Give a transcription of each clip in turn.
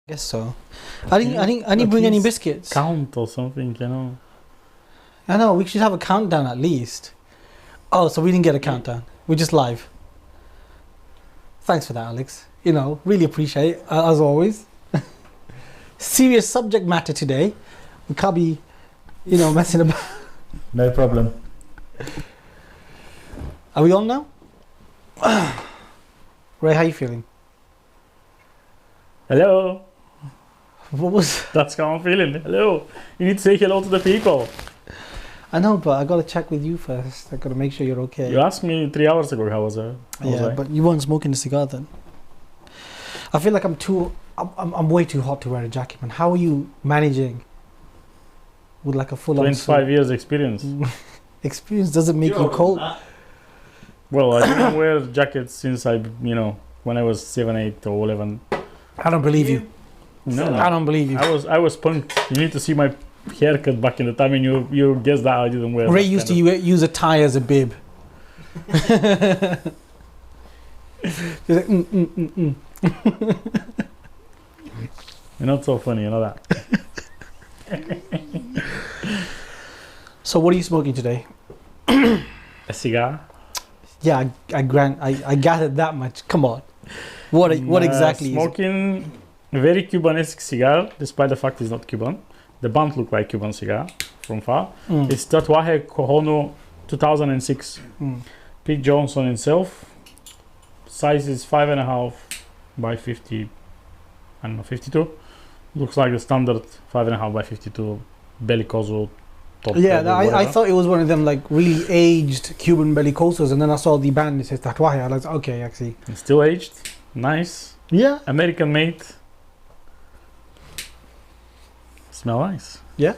Guess so. I didn't bring any biscuits. Count or something, I know, we should have a countdown at least. Oh, so we didn't get a countdown. We're just live. Thanks for that, Alex. Really appreciate it, as always. Serious subject matter today. We can't be, messing about. No problem. Are we on now? Ray, how you feeling? Hello. What was... That's how I'm feeling. Hello. You need to say hello to the people. I know, but I got to check with you first. I got to make sure you're okay. You asked me 3 hours ago how was I. But you weren't smoking a cigar then. I feel like I'm way too hot to wear a jacket, man. How are you managing with like a full-on 25 years experience. Experience doesn't make you cold. Well, I didn't wear jackets since when I was 7, 8 or 11. I don't believe you. No. I don't believe you. I was punked. You need to see my haircut back in the time, and you guess that I didn't wear. Ray used to use a tie as a bib. He's like, You're not so funny, you know that. So what are you smoking today? A cigar. Yeah, I gathered that much. Come on. What exactly smoking is it? A very Cubanesque cigar, despite the fact it's not Cuban. The bunt look like Cuban cigar from far. It's Tatuaje Cojono 2006. Pete Johnson himself. Size is 5.5 by 50. I don't know, 52. Looks like the standard 5.5 by 52 Bellicoso. I thought it was one of them like really aged Cuban bellicosos, and then I saw the band. It says Tatuaje. I was like, okay, I see. It's still aged, nice. Yeah, American made. Smell nice. Yeah.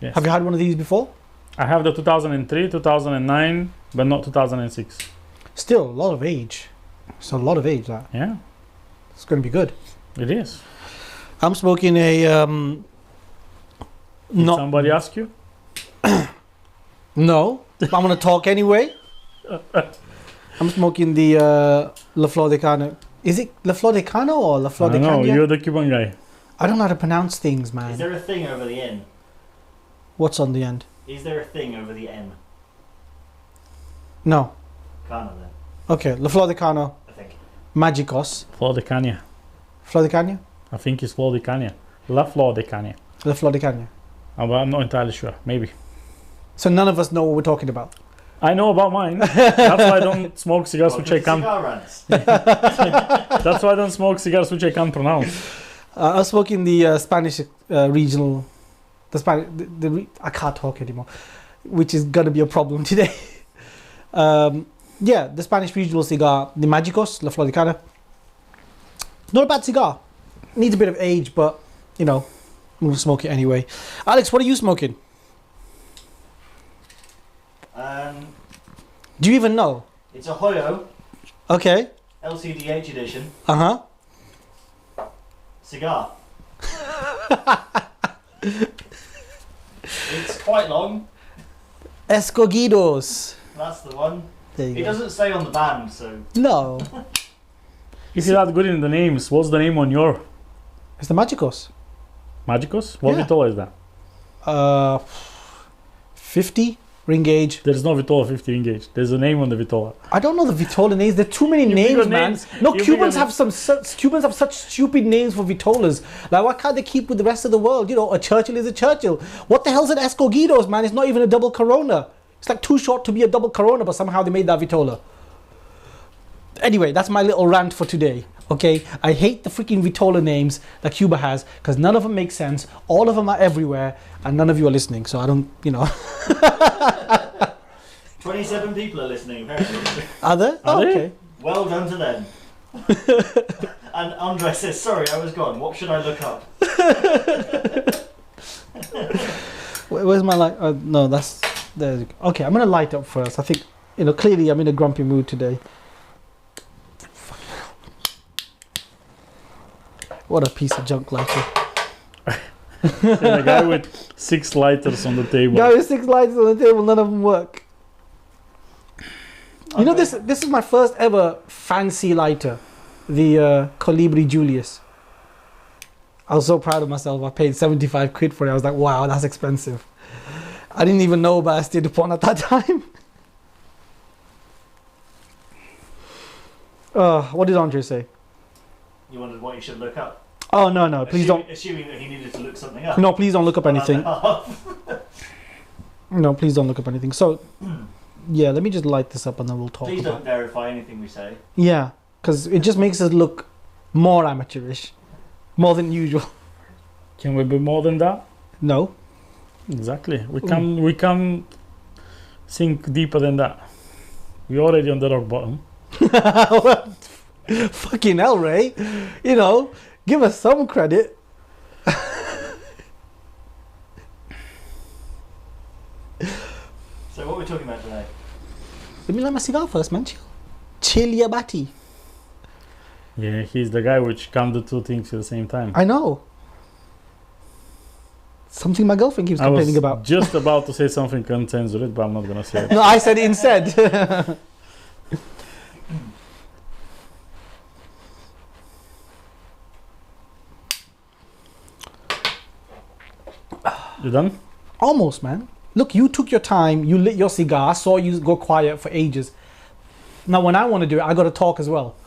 Yes. Have you had one of these before? I have the 2003, 2009, but not 2006. Still a lot of age. It's a lot of age. That. Yeah. It's going to be good. It is. I'm smoking a. Did somebody ask you? No, but I'm going to talk anyway. I'm smoking the La Flor de Cano. Is it La Flor de Cano or La Flor de Cano? No, you're the Cuban guy. I don't know how to pronounce things, man. Is there a thing over the N? What's on the end? Is there a thing over the N? No. Cano then, Okay, La Flor de Cano. I think. Magicos. Flor de Caña. Flor de Cano? I think it's Flor de Caña. La Flor de Caña. La Flor de Cano. I'm not entirely sure. Maybe. So none of us know what we're talking about. I know about mine. That's why I don't smoke cigars which I can't. Cigar rants. That's why I don't smoke cigars which I can't pronounce. I was smoking the Spanish regional. I can't talk anymore, which is gonna be a problem today. The Spanish regional cigar, the Magicos, La Flor de Cana. Not a bad cigar. Needs a bit of age, but I'm gonna smoke it anyway. Alex, what are you smoking? Do you even know? It's a Hoyo Okay. LCDH edition cigar. It's quite long. Escogidos. That's the one. There you It go. doesn't say on the band, so No, If you're that good in the names, what's the name on your it's the Magicos. Magicos? What Yeah. Vitola is that? 50 ring gauge. There's no Vitola 50 engage. There's a name on the Vitola. I don't know the Vitola names. There are too many names, bigger man. names. No, You Cubans bigger have Cubans have such stupid names for Vitolas. Like, why can't they keep with the rest of the world? A Churchill is a Churchill. What the hell's an Escogidos, man? It's not even a double Corona. It's like too short to be a double Corona, but somehow they made that Vitola. Anyway, that's my little rant for today. Okay, I hate the freaking Vitola names that Cuba has because none of them make sense. All of them are everywhere, and none of you are listening. So I don't, 27 people are listening apparently. Are there? Are they? Okay. Well done to them. And Andre says, sorry, I was gone. What should I look up? Where's my light? No, that's there. Okay, I'm gonna light up first. I think clearly I'm in a grumpy mood today. What a piece of junk lighter. And a guy with 6 lighters on the table. Guy with 6 lighters on the table, none of them work. This is my first ever fancy lighter, the Colibri Julius. I was so proud of myself. I paid 75 quid for it. I was like, wow, that's expensive. I didn't even know about Estée Dupont at that time. What did Andre say? You wondered what you should look up. Oh, no, please don't. Assuming that he needed to look something up. No, please don't look up anything. No, please don't look up anything. So, yeah, let me just light this up and then we'll talk Please about don't verify anything we say. Yeah, because it just makes us look more amateurish. More than usual. Can we be more than that? No. Exactly. We can sink deeper than that. We're already on the rock bottom. Fucking hell, Ray. You know, give us some credit. So what are we talking about today? Let me light my cigar first, man. Chill your batty. Yeah, he's the guy which can do two things at the same time. I know. Something my girlfriend keeps complaining about. Just about to say something uncensored, but I'm not gonna say it. No, I said it instead. You done? Almost, man. Look, you took your time. You lit your cigar. I saw you go quiet for ages. Now, when I want to do it, I got to talk as well.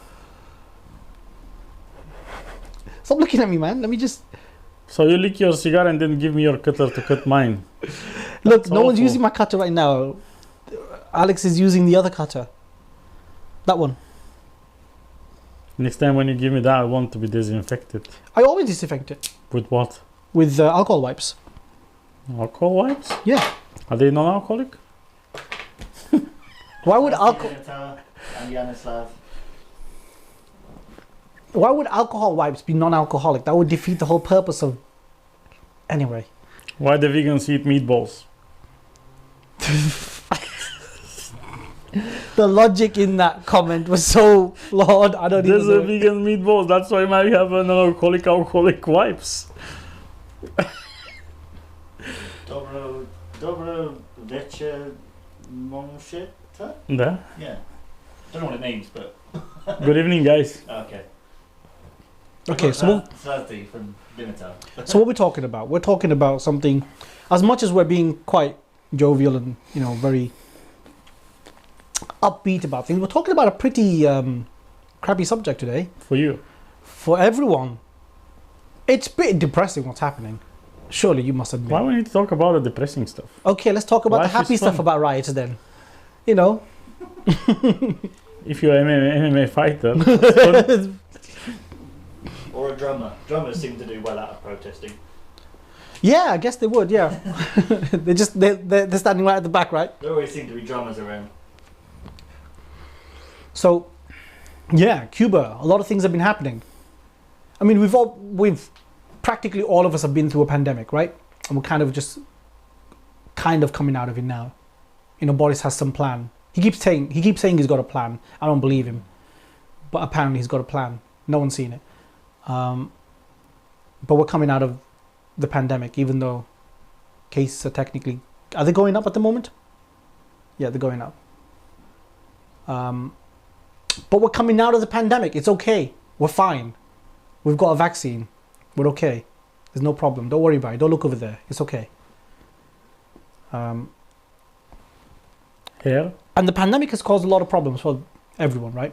Stop looking at me, man. Let me just... So you lick your cigar and then give me your cutter to cut mine. Look, That's no one's awful. using my cutter right now. Alex is using the other cutter. That one. Next time when you give me that, I want to be disinfected. I always disinfect it. With what? With alcohol wipes. Alcohol wipes? Yeah. Are they non-alcoholic? Why would alcohol... And Yanislav. Why would alcohol wipes be non-alcoholic? That would defeat the whole purpose of... Anyway. Why the vegans eat meatballs? The logic in that comment was so flawed. I don't There's even a know. vegan meatballs. That's why I have a non-alcoholic wipes. Dobro Veche Monsheta? Yeah. Yeah. Don't know what it means, but... Good evening, guys. Okay. Okay, so Slazdi from Dimitar. so what we're talking about? We're talking about something... As much as we're being quite jovial and, you know, very upbeat about things, we're talking about a pretty crappy subject today. For you. For everyone. It's pretty depressing what's happening. Surely you must admit. Why we need to talk about the depressing stuff? Okay, let's talk about the Life is happy stuff fun. about riots then. You know. If you're an MMA fighter, that's fun. Or a drummer. Drummers seem to do well out of protesting. Yeah, I guess they would, yeah. they're standing right at the back, right? There always seem to be drummers around. So, yeah, Cuba, a lot of things have been happening. I mean, we've practically all of us have been through a pandemic, right? And we're kind of coming out of it now. You know, Boris has some plan. He keeps saying he's got a plan. I don't believe him, but apparently he's got a plan. No one's seen it. But we're coming out of the pandemic, even though cases are they going up at the moment? Yeah, they're going up. But we're coming out of the pandemic. It's okay. We're fine. We've got a vaccine. We're okay. There's no problem. Don't worry about it. Don't look over there. It's okay. Here. And the pandemic has caused a lot of problems for everyone, right?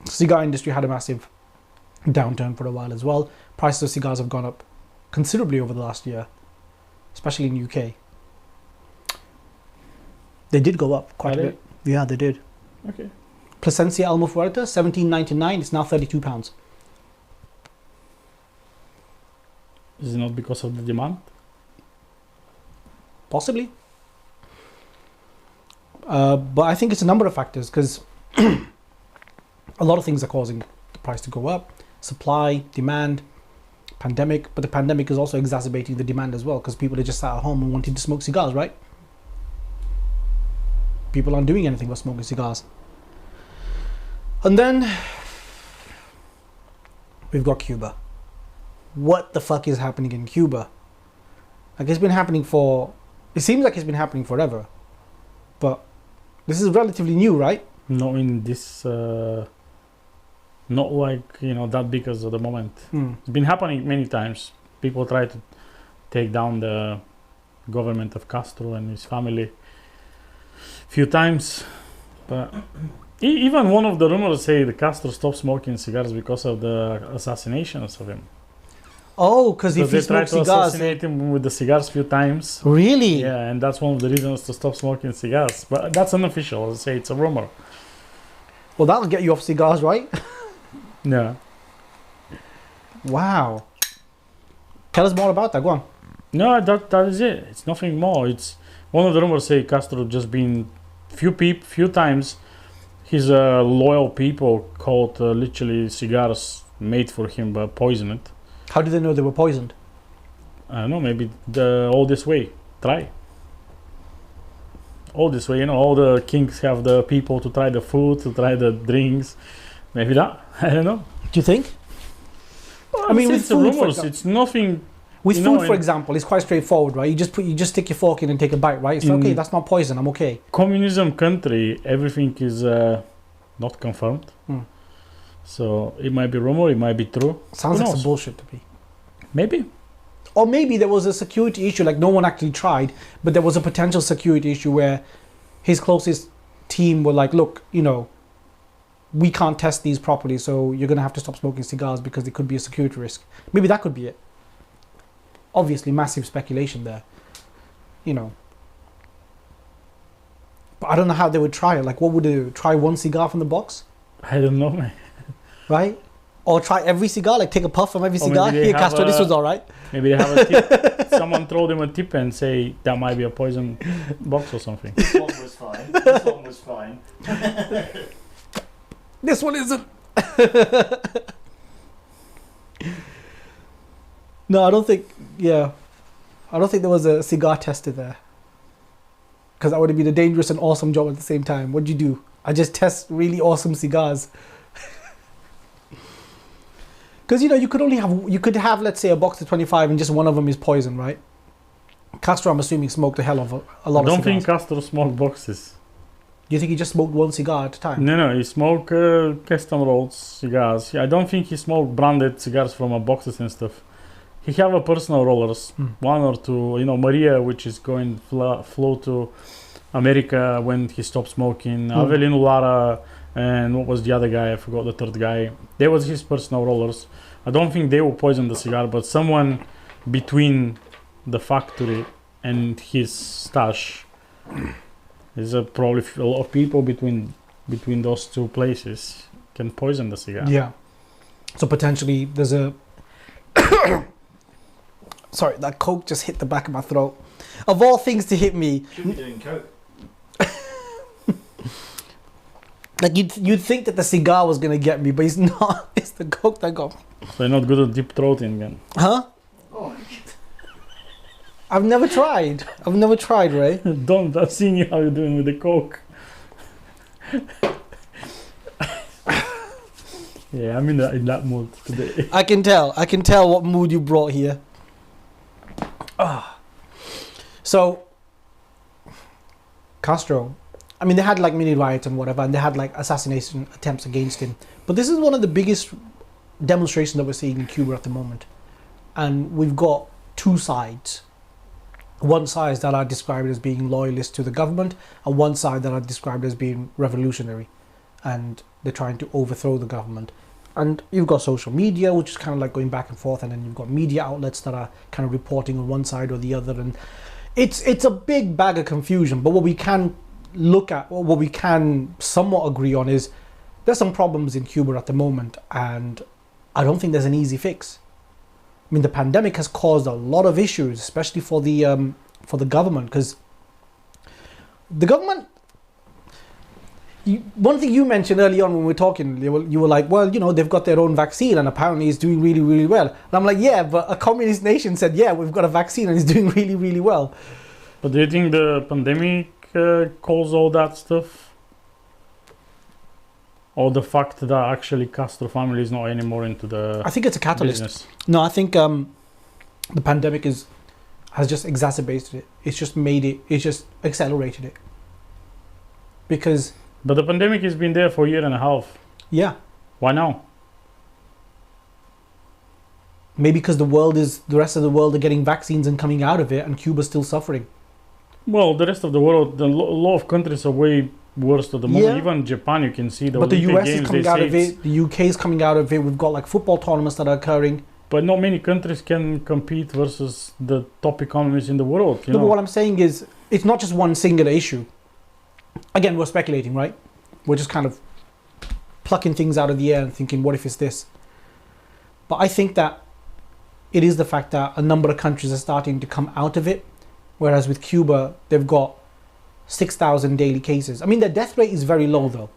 Cigar industry had a massive downturn for a while as well. Prices of cigars have gone up considerably over the last year, especially in UK. They did go up quite a bit. Yeah, they did. Okay. Plasencia Almafuerte, £17.99. It's now £32. Is it not because of the demand? Possibly. But I think it's a number of factors because a lot of things are causing the price to go up. Supply, demand, pandemic. But the pandemic is also exacerbating the demand as well because people are just sat at home and wanting to smoke cigars, right? People aren't doing anything but smoking cigars. And then we've got Cuba. What the fuck is happening in Cuba? Like it seems like it's been happening forever. But this is relatively new, right? Not in this, not like, that big as at the moment. It's been happening many times. people try to take down the government of Castro and his family few times, but even one of the rumors say the Castro stopped smoking cigars because of the assassinations of him. Oh, because if he They tried smoked to cigars, assassinate him with the cigars few times. really? Yeah, and that's one of the reasons to stop smoking cigars. But that's unofficial. I say it's a rumor. Well, that'll get you off cigars, right? Yeah. Wow. Tell us more about that. Go on. No, that is it. It's nothing more. It's one of the rumors say Castro just been few times. His loyal people called literally cigars made for him but poisoned. How did they know they were poisoned? I don't know. Maybe all this way. Try. All this way, all the kings have the people to try the food, to try the drinks. Maybe that. I don't know. Do you think? Well, I mean, with it's food, for rumors. example. It's nothing. With food, for example, it's quite straightforward, right? You just stick your fork in and take a bite, right? It's like, okay, that's not poison. I'm okay. Communism country, everything is not confirmed. So it might be rumor, it might be true. Sounds Who like knows? some bullshit to me. Maybe. Or maybe there was a security issue, like no one actually tried, but there was a potential security issue where his closest team were like, look, we can't test these properly, so you're going to have to stop smoking cigars because it could be a security risk. Maybe that could be it. Obviously, massive speculation there, But I don't know how they would try it. Like, what would they do? Try one cigar from the box? I don't know, man. Right? Or try every cigar, like take a puff from every Or cigar. maybe they Here, have Castro, this a- was all right. Maybe they have a tip. Someone throw them a tip and say that might be a poison box or something. This one was fine. This one was fine. This one isn't. No, I don't think. Yeah, I don't think there was a cigar tester there. Because that would have been a dangerous and awesome job at the same time. What'd you do? I just test really awesome cigars. Because you could have, let's say, a box of 25 and just one of them is poison, right? Castro, I'm assuming, smoked a hell of a lot I of don't cigars. think Castro smoked boxes. Do you think he just smoked one cigar at a time? No, he smoked custom rolled cigars. I don't think he smoked branded cigars from boxes and stuff. He have a personal rollers, one or two. Maria, which is going flow to America when he stopped smoking. Avelino Lara, and what was the other guy? I forgot the third guy. They was his personal rollers. I don't think they will poison the cigar, but someone between the factory and his stash. There's probably a lot of people between those two places can poison the cigar. Yeah. So potentially there's a... Sorry, that Coke just hit the back of my throat. Of all things to hit me... Should be doing coke. Like you'd think that the cigar was going to get me, but it's not. It's the Coke that got me. So you're not good at deep throating then. Huh? Oh, I've never tried, Ray. Don't. I've seen you how you're doing with the Coke. Yeah, I'm in that mood today. I can tell what mood you brought here. So, Castro, I mean, they had like mini riots and whatever, and they had like assassination attempts against him. But this is one of the biggest demonstrations that we're seeing in Cuba at the moment. And we've got two sides. One side that are described as being loyalist to the government, and one side that are described as being revolutionary. And they're trying to overthrow the government. And you've got social media, which is kind of like going back and forth, and then you've got media outlets that are kind of reporting on one side or the other. And it's a big bag of confusion. But what we can look at, or what we can somewhat agree on, is there's some problems in Cuba at the moment, and I don't think there's an easy fix. I mean, the pandemic has caused a lot of issues, especially for the government, because the government. One thing you mentioned early on when we were talking, you were like, well, they've got their own vaccine and apparently it's doing really, really well. And I'm like, yeah, but a communist nation said, yeah, we've got a vaccine and it's doing really, really well. But do you think the pandemic caused all that stuff? Or the fact that actually Castro family is not anymore into the I think it's a catalyst. business? No, I think the pandemic has just exacerbated it. It's just accelerated it. Because... But the pandemic has been there for a year and a half. Yeah. Why now? Maybe because the rest of the world are getting vaccines and coming out of it, and Cuba's still suffering. Well, the rest of the world, a lot of countries are way worse at the moment. Yeah. Even Japan, you can see the But the Olympic US Games, is coming they out say of it. The UK is coming out of it. We've got like football tournaments that are occurring. But not many countries can compete versus the top economies in the world. You No, know? but what I'm saying is, it's not just one singular issue. Again, we're speculating, right? We're just kind of plucking things out of the air and thinking, what if it's this? But I think that it is the fact that a number of countries are starting to come out of it, whereas with Cuba, they've got 6,000 daily cases. I mean, their death rate is very low, though.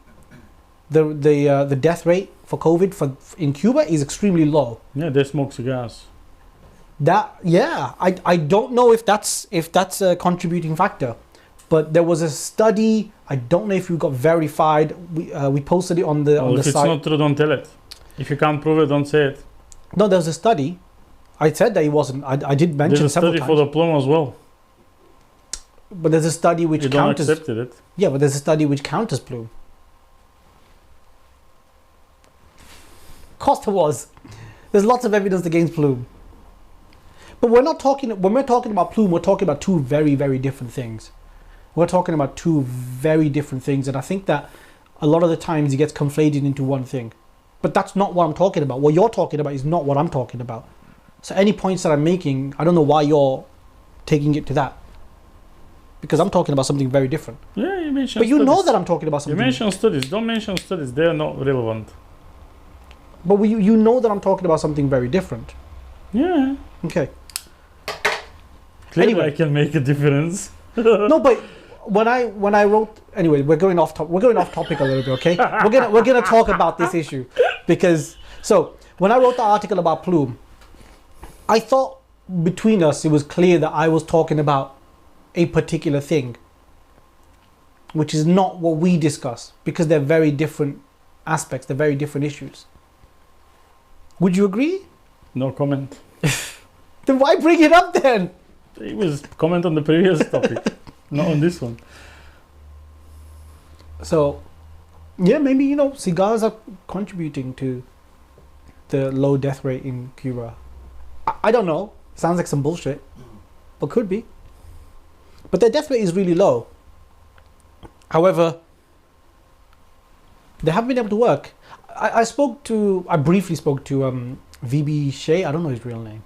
The death rate for COVID in Cuba is extremely low. Yeah, they smoke cigars. I don't know if that's a contributing factor, but there was a study. I don't know if we got verified. We posted it on the Well, if it's site. not true, don't tell it. If you can't prove it, don't say it. No, there was a study. I said that it wasn't. I did mention There's a several study times. for the plum as well. But there's a study which You don't counters. accept it. Yeah, but there's a study which counters plume. Of course there was. There's lots of evidence against plume. But we're not talking. When we're talking about plume, we're talking about two very, very different things. We're talking about two very different things, and I think that a lot of the times it gets conflated into one thing. But that's not what I'm talking about. What you're talking about is not what I'm talking about. So any points that I'm making, I don't know why you're taking it to that. Because I'm talking about something very different. Yeah, you mentioned But you studies. know that I'm talking about You something. mention studies. Don't mention studies. They are not relevant. But you know that I'm talking about something very different. Yeah. Okay. Clearly Anyway. I can make a difference. No, but when I wrote, anyway, we're going off topic a little bit. Okay, we're gonna talk about this issue because when I wrote the article about plume, I thought between us it was clear that I was talking about a particular thing, which is not what we discuss because they're very different aspects, they're very different issues. Would you agree? No comment. Then why bring it up then? It was comment on the previous topic, not on this one. So, yeah, maybe, cigars are contributing to the low death rate in Cuba. I don't know. Sounds like some bullshit, but could be. But their death rate is really low. However, they haven't been able to work. I briefly spoke to VB Shea. I don't know his real name.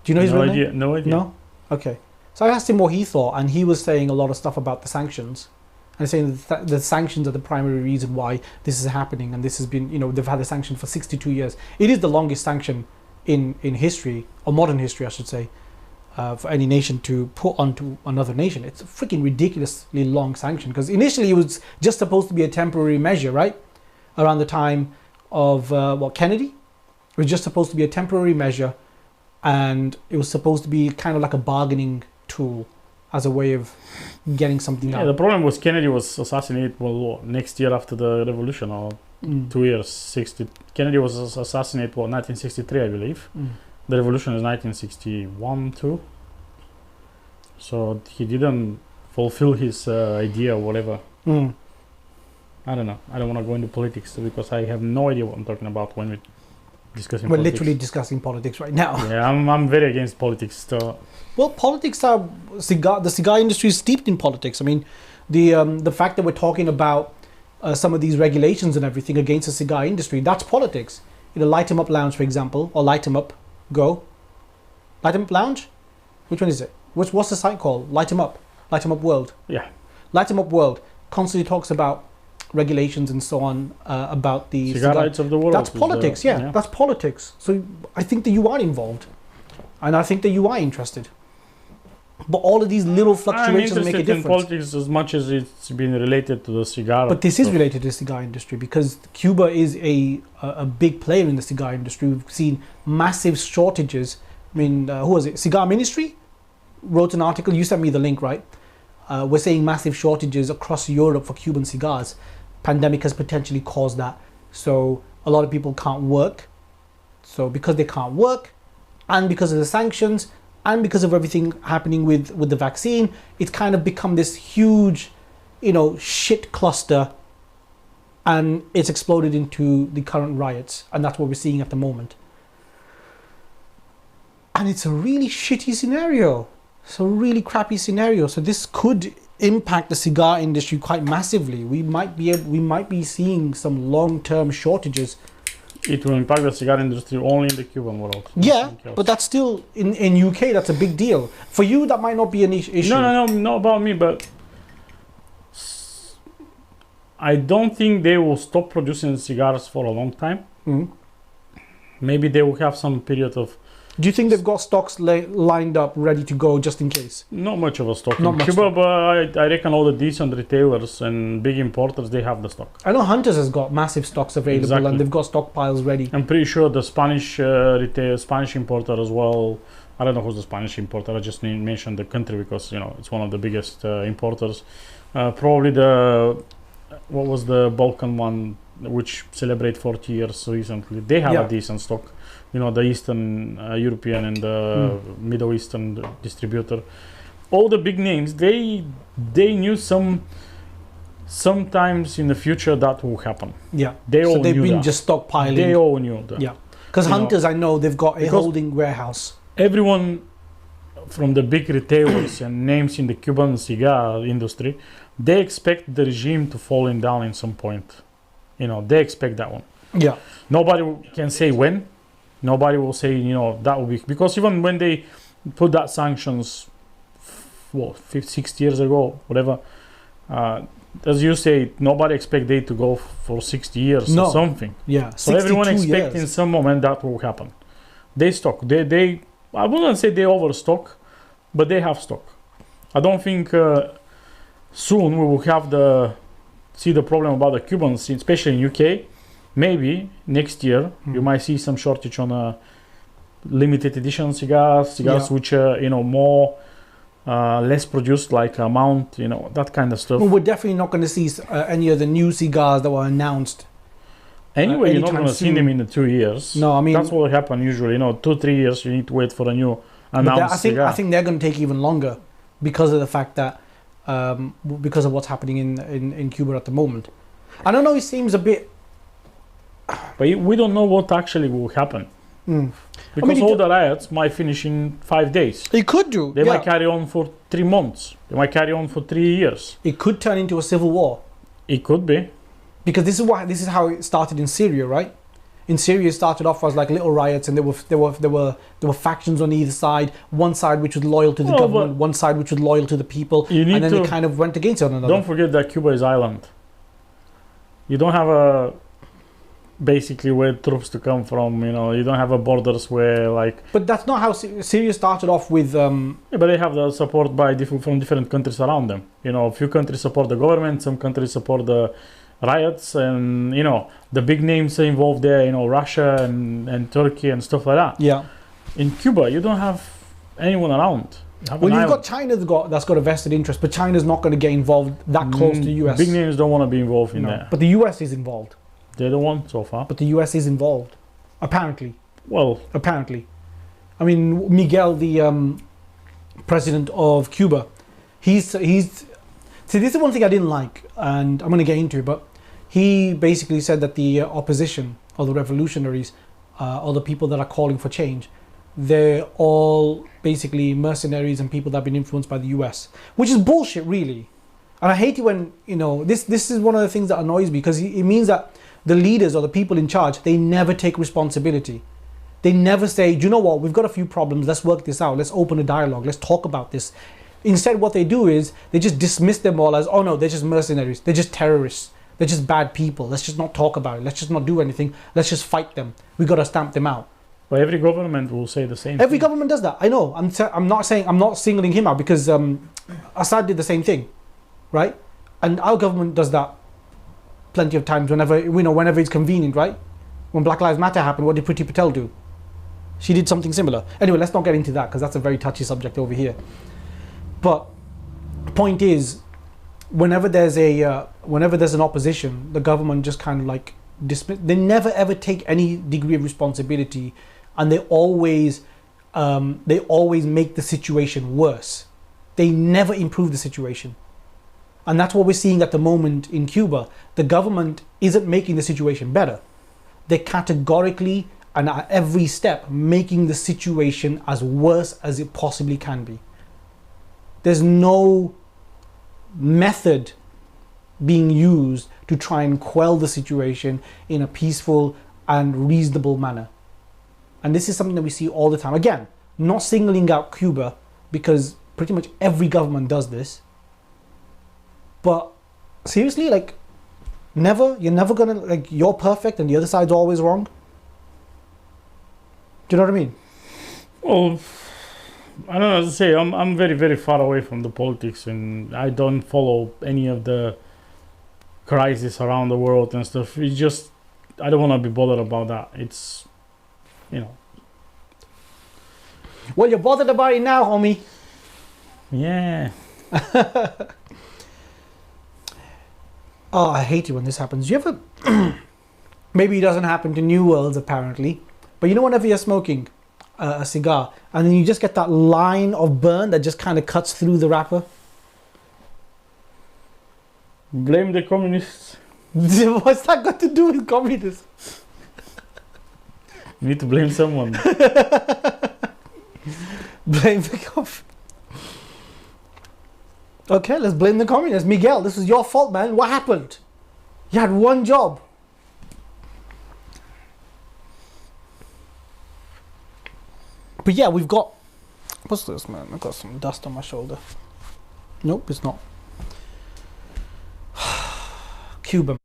Do you know his real name? No idea. No? Okay. So I asked him what he thought, and he was saying a lot of stuff about the sanctions. And saying that the sanctions are the primary reason why this is happening, and this has been, they've had the sanction for 62 years. It is the longest sanction in history, or modern history, I should say, for any nation to put onto another nation. It's a freaking ridiculously long sanction, because initially it was just supposed to be a temporary measure, right? Around the time of, Kennedy? It was just supposed to be a temporary measure, and it was supposed to be kind of like a bargaining tool as a way of getting something out. Yeah, the problem was Kennedy was assassinated next year after the revolution, or 2 years, 60. Kennedy was assassinated 1963, I believe. The revolution is 1961 too. So he didn't fulfill his idea or whatever. I don't know. I don't want to go into politics because I have no idea what I'm talking about when we're discussing We're politics. literally discussing politics right now. Yeah, I'm very against politics. So. Well, politics are the cigar industry is steeped in politics. I mean, the fact that we're talking about some of these regulations and everything against the cigar industry, that's politics. Light 'em Up Lounge, for example, or Light 'em Up Go. Light 'em Up Lounge? Which one is it? What's the site called? Light 'em Up. Light 'em Up World. Yeah. Light 'em Up World constantly talks about regulations and so on about the Cigar rights of the world. That's politics, yeah, that's politics. So I think that you are involved, and I think that you are interested. But all of these little fluctuations make a interested in difference. politics as much as it's been related to the cigar. But this is related to the cigar industry because Cuba is a big player in the cigar industry. We've seen massive shortages. I mean, who was it? Cigar Ministry wrote an article. You sent me the link, right? We're saying massive shortages across Europe for Cuban cigars. Pandemic has potentially caused that. So a lot of people can't work. So because they can't work, and because of the sanctions, and because of everything happening with the vaccine, it's kind of become this huge, shit cluster, and it's exploded into the current riots, and that's what we're seeing at the moment. And it's a really shitty scenario. It's a really crappy scenario. So this could impact the cigar industry quite massively. We might be seeing some long-term shortages. It will impact the cigar industry only in the Cuban world. Yeah, Nothing else. but that's still in UK. That's a big deal. For you, that might not be an issue. No, not about me, but I don't think they will stop producing cigars for a long time. Mm. Maybe they will have some period of Do you think they've got stocks lined up, ready to go, just in case? not much of a stock Not in much Cuba, stock. but I reckon all the decent retailers and big importers, they have the stock. I know Hunters has got massive stocks available, Exactly. and they've got stockpiles ready. I'm pretty sure the Spanish Spanish importer as well. I don't know who's the Spanish importer. I just mentioned the country because it's one of the biggest importers. Probably what was the Balkan one, which celebrate 40 years recently. They have a decent stock. The Eastern European and the Middle Eastern distributor. All the big names, they knew sometimes in the future that will happen. Yeah. They all So they've knew been that. just stockpiling. They all knew that. Yeah. Because Hunters, I know they've got a because- holding warehouse. Everyone from the big retailers and names in the Cuban cigar industry, they expect the regime to fall down in some point. They expect that one. Yeah. Nobody can say when. Nobody will say, that will be, because even when they put that sanctions, 60 years ago, whatever, as you say, nobody expect they to go for 60 years No. or something. Yeah. So everyone 62 expects in years. some moment that will happen. They stock. They I wouldn't say they overstock, but they have stock. I don't think soon we will see the problem about the Cubans, especially in UK. Maybe next year you might see some shortage on limited edition cigars which are more less produced, like amount, that kind of stuff. Well, we're definitely not going to see any of the new cigars that were announced. Anyway, you're not anytime going to see soon. them in the 2 years. No, I mean, That's what will happen usually. 2-3 years you need to wait for a new but announced I cigar. think they're going to take even longer because of the fact that because of what's happening in Cuba at the moment. I don't know. It seems a bit. But we don't know what actually will happen. Because all the riots might finish in 5 days. It could do. They might carry on for 3 months. They might carry on for 3 years. It could turn into a civil war. It could be. Because this is how it started in Syria, right? In Syria, it started off as like little riots, and there were factions on either side. One side which was loyal to the government, one side which was loyal to the people, and then they kind of went against one another. Don't forget that Cuba is island. You don't have basically where troops to come from. You don't have borders where like. But that's not how Syria started off with. Yeah, but they have the support from different countries around them. A few countries support the government, some countries support the riots, and the big names are involved there. Russia and Turkey and stuff like that. Yeah. In Cuba, you don't have anyone around. Well, you've got China that's got a vested interest, but China's not going to get involved that close to the US. Big names don't want to be involved in that. But the US is involved. They don't want so far. But the US is involved, apparently. Well, apparently. I mean, Miguel, the president of Cuba, he's. See, this is one thing I didn't like, and I'm going to get into it, but he basically said that the opposition, or the revolutionaries, or the people that are calling for change, they're all basically mercenaries and people that have been influenced by the US, which is bullshit, really. And I hate it when, this is one of the things that annoys me, because it means that the leaders or the people in charge, they never take responsibility. They never say, do you know what, we've got a few problems, let's work this out, let's open a dialogue, let's talk about this. Instead, what they do is they just dismiss them all as, oh no, they're just mercenaries, they're just terrorists, they're just bad people, let's just not talk about it, let's just not do anything, let's just fight them, we got to stamp them out. but every government will say the same Every thing. government does that, I know. I'm not singling him out, because Assad did the same thing, right? And our government does that plenty of times whenever it's convenient, right? When Black Lives Matter happened, what did Priti Patel do? She did something similar. Anyway, let's not get into that, because that's a very touchy subject over here. But point is, whenever there's an opposition, the government just kind of like dismiss. They never ever take any degree of responsibility, and they always make the situation worse. They never improve the situation. And that's what we're seeing at the moment in Cuba. The government isn't making the situation better. They're categorically and at every step making the situation as worse as it possibly can be. There's no method being used to try and quell the situation in a peaceful and reasonable manner. And this is something that we see all the time. Again, not singling out Cuba, because pretty much every government does this. But seriously, like, you're never gonna, like, you're perfect and the other side's always wrong. Do you know what I mean? Well, I don't know how to say. I'm very, very far away from the politics, and I don't follow any of the crisis around the world and stuff. It's just, I don't want to be bothered about that. It's, you know. Well, you're bothered about it now, homie. Yeah. Oh, I hate it when this happens. Do you ever... Maybe it doesn't happen to New Worlds, apparently. But you know, whenever you're smoking a cigar, and then you just get that line of burn that just kind of cuts through the wrapper? Blame the communists. What's that got to do with communists? You need to blame someone. Blame the communists. Okay, let's blame the communists. Miguel, this was your fault, man. What happened? You had one job. But yeah, we've got... What's this, man? I've got some dust on my shoulder. Nope, it's not. Cuba.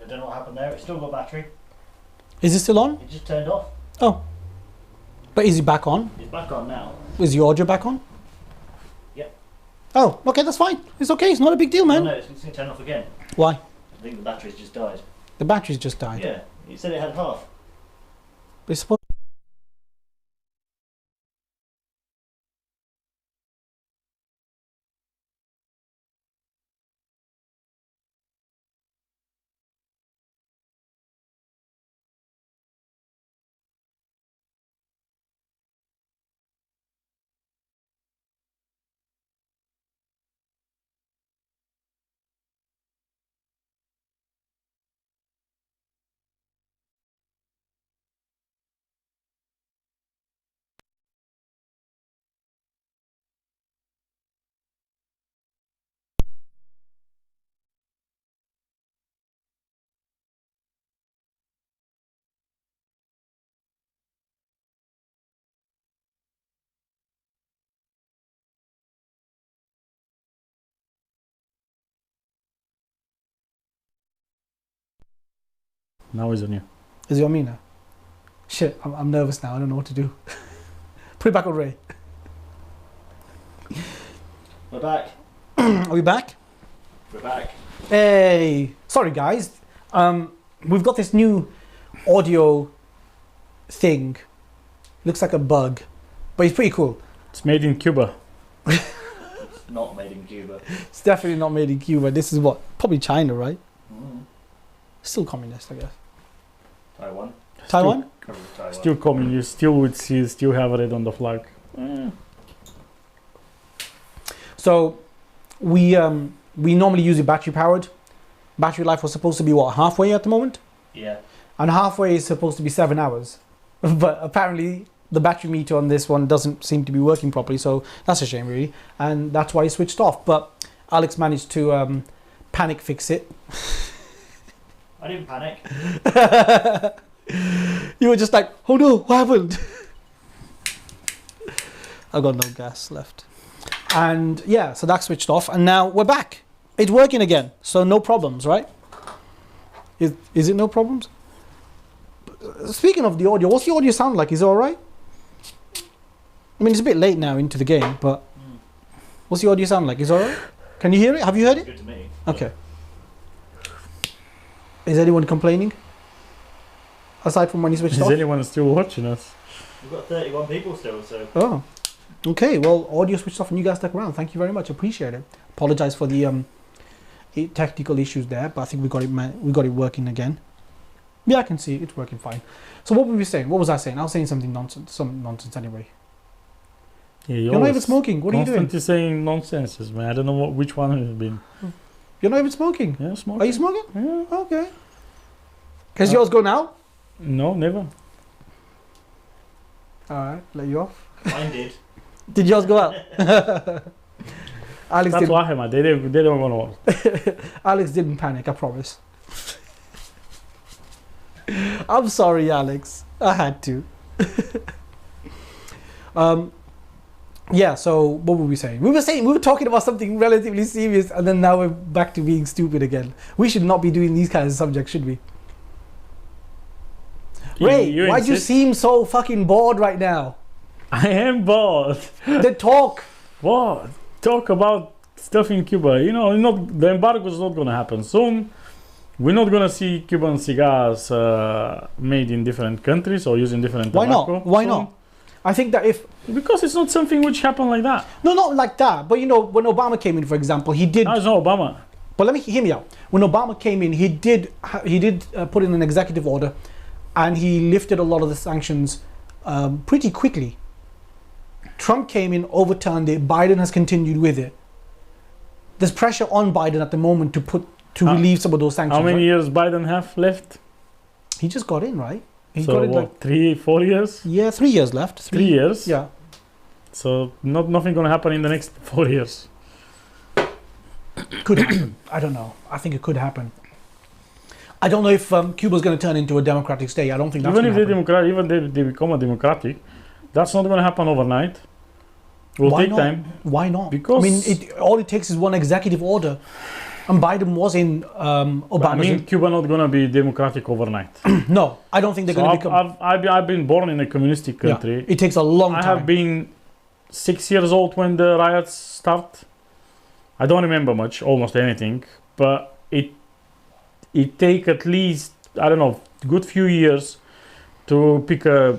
I don't know what happened there. It's still got battery. Is it still on? It just turned off. Oh. But is it back on? It's back on now. Is the audio back on? Yep. Oh, okay, that's fine. It's okay. It's not a big deal, man. Oh, no, it's going to turn off again. Why? I think the battery's just died. The battery's just died. Yeah, you said it had half. But it's supposed... Now it's on you. Is it on me now? Shit, I'm nervous now. I don't know what to do. Put it back on Ray. We're back. Are we back? We're back. Hey, sorry guys. We've got this new audio thing. Looks like a bug, but it's pretty cool. It's made in Cuba. It's not made in Cuba. It's definitely not made in Cuba. This is what? Probably China, right? Mm. Still communist, I guess. Taiwan. Taiwan? Probably Taiwan. Still communist, still would see, still have red on the flag. So we normally use it battery powered. Battery life was supposed to be what, halfway at the moment? Yeah. And halfway is supposed to be 7 hours. But apparently the battery meter on this one doesn't seem to be working properly, so that's a shame really. And that's why it switched off. But Alex managed to panic fix it. I didn't panic. You were just like, oh no, what happened? I've got no gas left. And yeah, so that switched off and now we're back. It's working again, so no problems, right? Is it no problems? Speaking of the audio, what's the audio sound like? Is it alright? I mean, it's a bit late now into the game, but what's the audio sound like? Is it alright? Can you hear it? Have you heard It's it? good to me. Okay. Is anyone complaining? Aside from when you switched Is off? anyone still watching us? We've got 31 people still, so. Oh. Okay, well, audio switched off and you guys stuck around. Thank you very much. Appreciate it. Apologize for the technical issues there, but I think we got it working again. Yeah, I can see it. It's working fine. So what were we saying? What was I saying? I was saying something nonsense. Some nonsense anyway. Yeah, You're not even smoking. What are you doing? Constantly saying nonsenses, man. I don't know which one has been. You're not even smoking. Yeah, smoking. Are you smoking? Yeah. Okay. Has yours gone out? No, never. Alright, let you off. Mine did. Did yours go out? Alex That's didn't. why, man. They don't want to. Alex didn't panic, I promise. I'm sorry, Alex. I had to. Yeah, so what were we saying? We were talking about something relatively serious and then now we're back to being stupid again. We should not be doing these kinds of subjects, should we? Ray, why'd you seem so fucking bored right now? I am bored. Then talk. What? Talk about stuff in Cuba. You know, the embargo is not going to happen soon. We're not going to see Cuban cigars made in different countries or using different Why tobacco. not? Why soon. not? I think that Because it's not something which happened like that. No, not like that. But you know, when Obama came in, for example, he did. No, it's not Obama. But hear me out. When Obama came in, he did put in an executive order, and he lifted a lot of the sanctions pretty quickly. Trump came in, overturned it. Biden has continued with it. There's pressure on Biden at the moment to relieve some of those sanctions. How many right? years Biden have left? He just got in, right? He So got in what, 3-4 years? yeah, 3 years left. 3 years? Yeah. So nothing going to happen in the next 4 years. Could happen. I don't know. I think it could happen. I don't know if Cuba's going to turn into a democratic state. I don't think that's Even if going to happen. they become a democratic, that's not going to happen overnight. It will Why take not? time. Why not? Because- I mean, all it takes is one executive order, and Biden was in But I Obama's. mean, Cuba not going to be democratic overnight. No, I don't think they're So going to become. I've been born in a communistic Yeah, country. it takes a long I time. have been 6 years old when the riots start. I don't remember much, almost anything, but it take at least, I don't know, good few years to pick a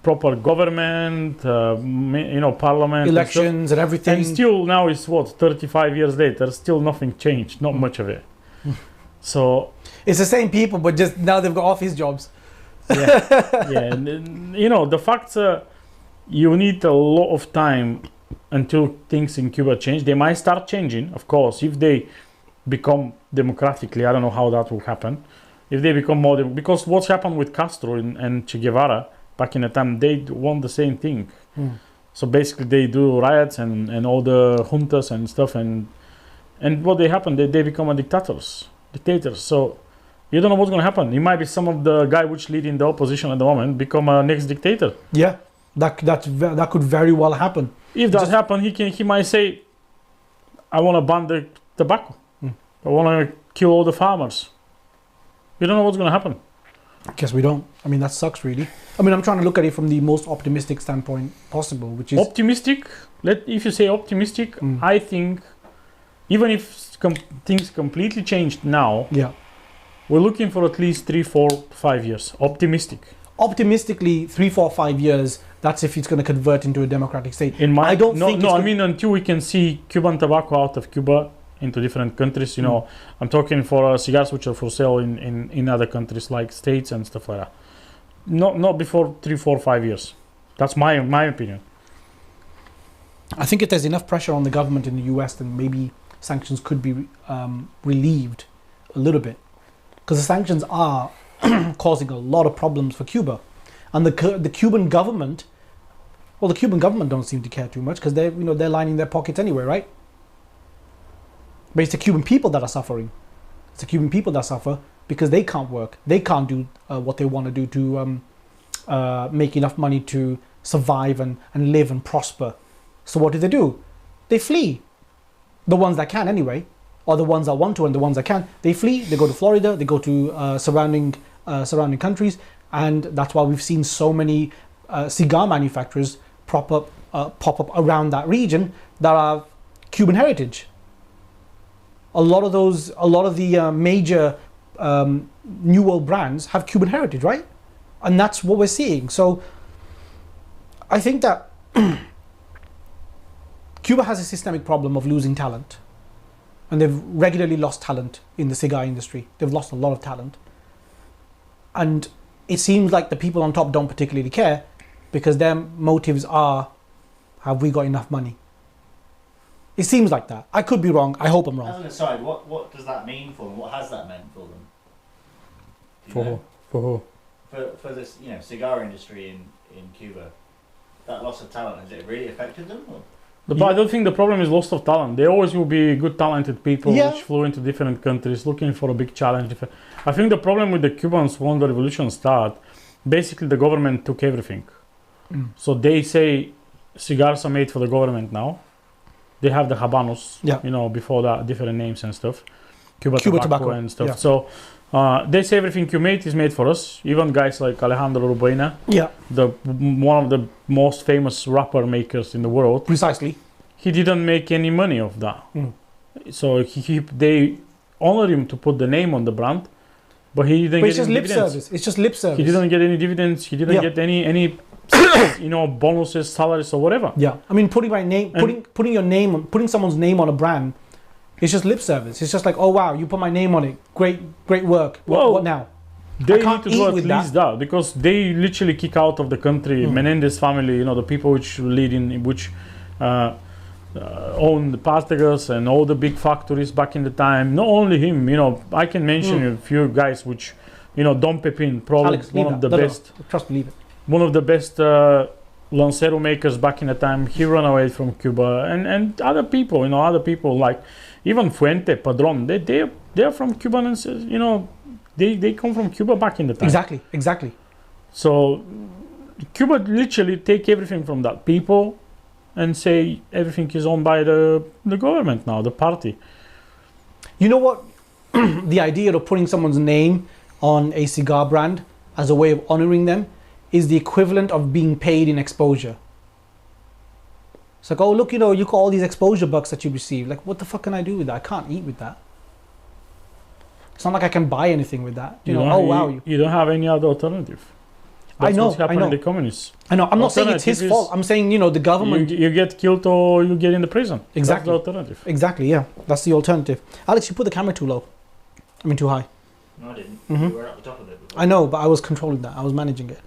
proper government, parliament, Elections and everything. and still now it's what 35 years later, still nothing changed, not much of it. So It's the same people, but just now they've got office jobs. yeah, and, the facts are you need a lot of time until things in Cuba change. They might start changing, of course, if they become democratically. I don't know how that will happen. If they become more, because what's happened with Castro and Che Guevara back in the time, they want the same thing. So basically, they do riots and all the juntas and stuff, and what they happen, they become dictators. So you don't know what's going to happen. It might be some of the guy which leading the opposition at the moment become a next dictator. Yeah, that could very well happen. If that happen, he might say, "I want to ban the tobacco. I want to kill all the farmers." You don't know what's going to happen. I guess we don't. I mean, that sucks, really. I mean, I'm trying to look at it from the most optimistic standpoint possible, which is Optimistic. If you say optimistic, I think even if things completely changed now, yeah. we're looking for at least 3, 4, 5 years. Optimistic. Optimistically, 3, 4, 5 years. That's if it's going to convert into a democratic state. I don't think. I mean, until we can see Cuban tobacco out of Cuba into different countries, I'm talking for cigars which are for sale in other countries like States and stuff like that. Not before 3, 4, 5 years. That's my opinion. I think if there's enough pressure on the government in the US, then maybe sanctions could be relieved a little bit, because the sanctions are causing a lot of problems for Cuba, and the Cuban government, well, the Cuban government don't seem to care too much because they're lining their pockets anyway, right? But it's the Cuban people that are suffering. It's the Cuban people that suffer because they can't work, they can't do what they want to do to make enough money to survive and live and prosper. So what do? They flee. The ones that can anyway, or the ones that want to, and the ones that can, they flee. They go to Florida, they go to surrounding countries, and that's why we've seen so many cigar manufacturers pop up around that region that are Cuban heritage. A lot of the major New World brands have Cuban heritage, right? And that's what we're seeing. So I think that Cuba has a systemic problem of losing talent, and they've regularly lost talent in the cigar industry. They've lost a lot of talent, and it seems like the people on top don't particularly care, because their motives are, have we got enough money? It seems like that. I could be wrong. I hope I'm wrong. As an aside, what does that mean for them? What has that meant for them? Do you For know? who? For this, cigar industry in Cuba, that loss of talent, has it really affected them? Or? But I don't think the problem is loss of talent. There always will be good talented people Yeah. which flew into different countries looking for a big challenge. I think the problem with the Cubans when the revolution started, basically the government took everything. So they say cigars are made for the government now. They have the Habanos, before that, different names and stuff. Cuba tobacco and stuff. Yeah. So they say everything you made is made for us. Even guys like Alejandro Urbina, one of the most famous wrapper makers in the world. Precisely. He didn't make any money of that. So they honored him to put the name on the brand, but he didn't get any dividends. It's just lip service. He didn't get any dividends. He didn't get any bonuses, salaries or whatever. Yeah, I mean, putting someone's name on a brand, it's just lip service. It's just like, oh wow, you put my name on it. Great work. What now? They need to do at least that, because they literally kick out of the country Menendez family. The people which own the Pastagas and all the big factories back in the time. Not only him. I can mention a few guys which, Don Pepin, probably Alex, one of the best. Trust me, leave it. One of the best Lancero makers back in the time. He ran away from Cuba, and other people, like even Fuente, Padron. They're from Cuba, and they come from Cuba back in the time. Exactly. So Cuba literally take everything from that people and say everything is owned by the government now, the party. You know what? The idea of putting someone's name on a cigar brand as a way of honoring them is the equivalent of being paid in exposure. It's like, oh look, you got all these exposure bucks that you receive. Like, what the fuck can I do with that? I can't eat with that. It's not like I can buy anything with that. You don't have any other alternative. That's what's happening in the communists. I know. I'm not saying it's his fault. I'm saying, the government. You get killed or you get in the prison. Exactly. That's the alternative. Exactly, yeah. That's the alternative. Alex, you put the camera too low. I mean, too high. No, I didn't. Mm-hmm. You were at the top of it before. I know, but I was controlling that. I was managing it.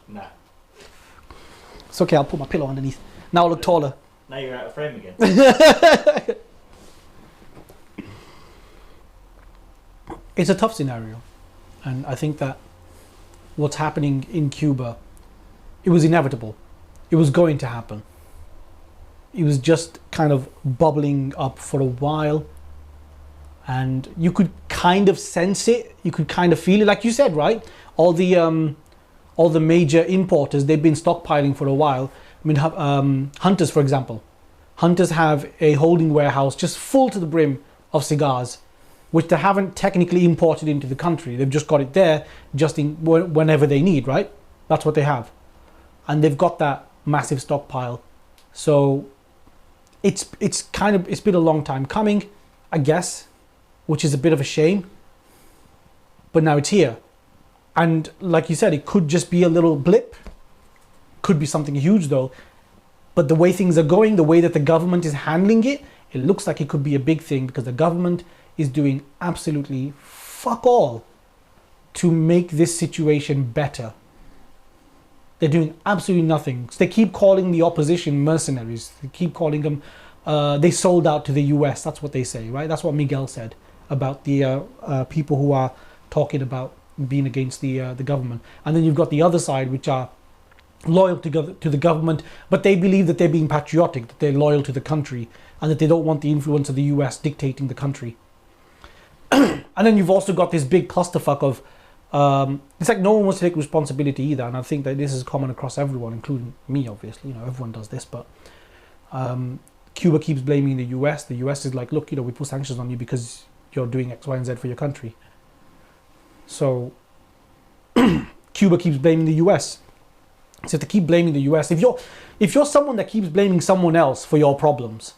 Nah. It's okay, I'll put my pillow underneath. Now I look taller. Now you're out of frame again. It's a tough scenario. And I think that what's happening in Cuba, it was inevitable. It was going to happen. It was just kind of bubbling up for a while. And you could kind of sense it. You could kind of feel it. Like you said, right? All the major importers, they've been stockpiling for a while. I mean, Hunters, for example. Hunters have a holding warehouse just full to the brim of cigars, which they haven't technically imported into the country. They've just got it there just whenever they need, right? That's what they have. And they've got that massive stockpile. So it's been a long time coming, I guess, which is a bit of a shame. But now it's here. And like you said, it could just be a little blip. Could be something huge though. But the way things are going, the way that the government is handling it, it looks like it could be a big thing, because the government is doing absolutely fuck all to make this situation better. They're doing absolutely nothing. So they keep calling the opposition mercenaries. They keep calling them, they sold out to the US. That's what they say, right? That's what Miguel said about the people who are talking about being against the government. And then you've got the other side, which are loyal to the government, but they believe that they're being patriotic, that they're loyal to the country, and that they don't want the influence of the US dictating the country. And then you've also got this big clusterfuck of, it's like no one wants to take responsibility either, and I think that this is common across everyone, including me, obviously. You know, everyone does this, but Cuba keeps blaming the US. The US is like, look, you know, we put sanctions on you because you're doing X, Y, and Z for your country. So Cuba keeps blaming the US. So to keep blaming the US, if you're someone that keeps blaming someone else for your problems,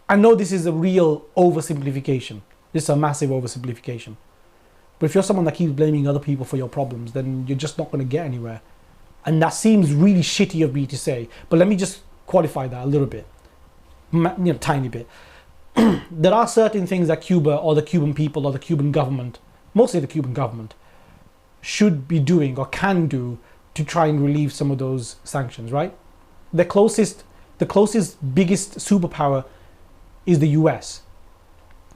I know this is a real oversimplification. This is a massive oversimplification. But if you're someone that keeps blaming other people for your problems, then you're just not going to get anywhere. And that seems really shitty of me to say. But let me just qualify that a little bit, tiny bit. There are certain things that Cuba or the Cuban people or the Cuban government, mostly the Cuban government, should be doing or can do to try and relieve some of those sanctions, right? The closest, biggest superpower is the US.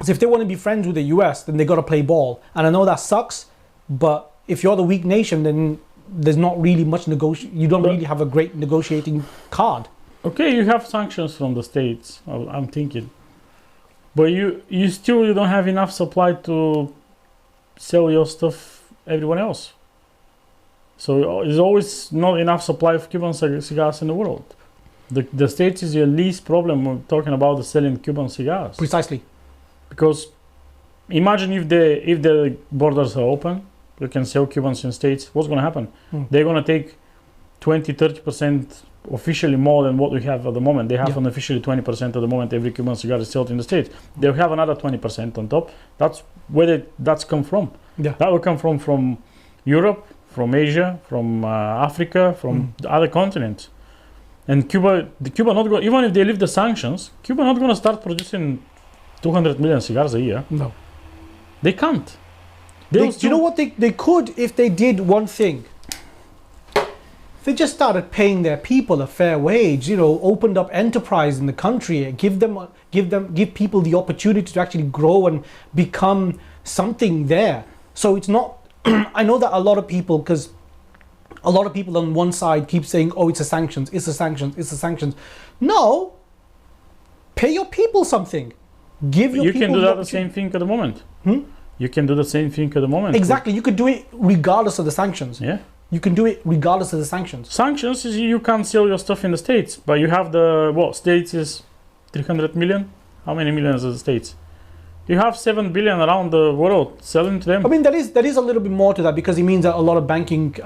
So if they want to be friends with the US, then they got to play ball. And I know that sucks, but if you're the weak nation, then there's not really much you don't really have a great negotiating card. Okay, you have sanctions from the States, I'm thinking. But you still don't have enough supply to sell your stuff everyone else. So there's always not enough supply of Cuban cigars in the world. The States is your least problem when talking about the selling Cuban cigars. Precisely. Because imagine if the borders are open, you can sell Cubans in States. What's going to happen? They're going to take 20-30% officially more than what we have at the moment. They have unofficially 20% at the moment. Every Cuban cigar is sold in the States. They'll have another 20% on top. That's where that's come from. Yeah. That will come from Europe, from Asia, from Africa, from the other continents. And Cuba not going, even if they lift the sanctions, Cuba not going to start producing 200 million cigars a year. No. They can't. You know what they could if they did one thing? They just started paying their people a fair wage, you know, opened up enterprise in the country, give people the opportunity to actually grow and become something there. So it's not, I know that a lot of people on one side keep saying, oh, it's a sanctions. No, pay your people something. You can do that the same thing at the moment. You can do the same thing at the moment. Exactly. You could do it regardless of the sanctions. Yeah. You can do it regardless of the sanctions. Sanctions is you can't sell your stuff in the States, but you have States is 300 million? How many millions are the States? You have 7 billion around the world selling to them. I mean, there is a little bit more to that because it means that a lot of banking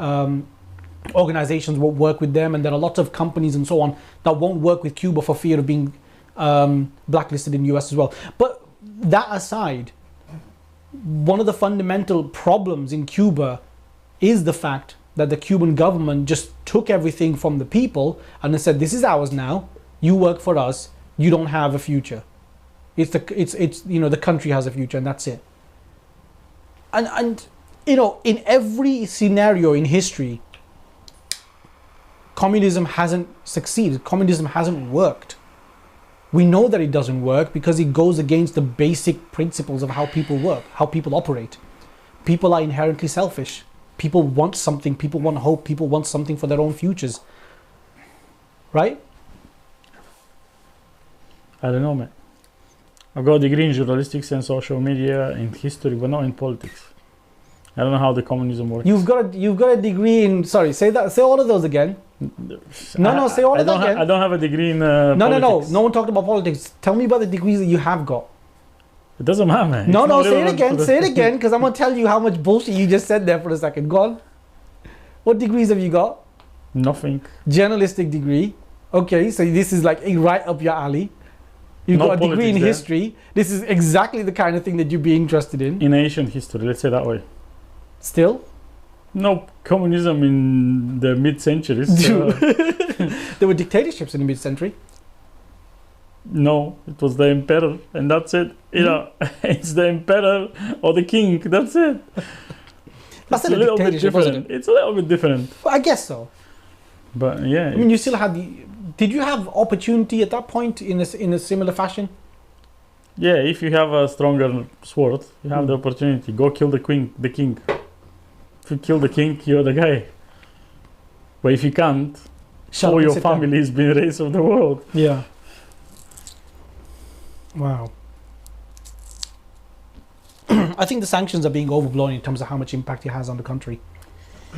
organizations won't work with them, and there are lots of companies and so on that won't work with Cuba for fear of being blacklisted in the US as well. But that aside, one of the fundamental problems in Cuba is the fact that the Cuban government just took everything from the people and they said, this is ours now, you work for us, you don't have a future. It's the country has a future and that's it. And you know, in every scenario in history, communism hasn't succeeded. Communism hasn't worked. We know that it doesn't work because it goes against the basic principles of how people work, how people operate. People are inherently selfish. People want something, people want hope, people want something for their own futures. Right? I don't know, man. I've got a degree in journalistics and social media, in history, but not in politics. I don't know how the communism works. You've got a degree in, sorry, say all of those again. Say all of that again. I don't have a degree in politics. No one talked about politics. Tell me about the degrees that you have got. It doesn't matter, man. No, say it again, because I'm going to tell you how much bullshit you just said there for a second. Go on. What degrees have you got? Nothing. Journalistic degree. Okay, so this is like right up your alley. You've got a degree in history. This is exactly the kind of thing that you'd be interested in. In ancient history, let's say that way. Still? No communism in the mid-centuries. There were dictatorships in the mid-century. No, it was the emperor, and that's it. You know, it's the emperor or the king. That's it. That's It's a a little bit dictatorship, wasn't different. It's a little bit different. Well, I guess so. But yeah, I mean, you still had the. Did you have opportunity at that point in a similar fashion? yeah, if you have a stronger sword, you have the opportunity. Go kill the queen, the king. If you kill the king, you're the guy. But if you can't, Shut all up and your sit down. family is being raised of the world. Yeah. Wow. I think the sanctions are being overblown in terms of how much impact it has on the country. I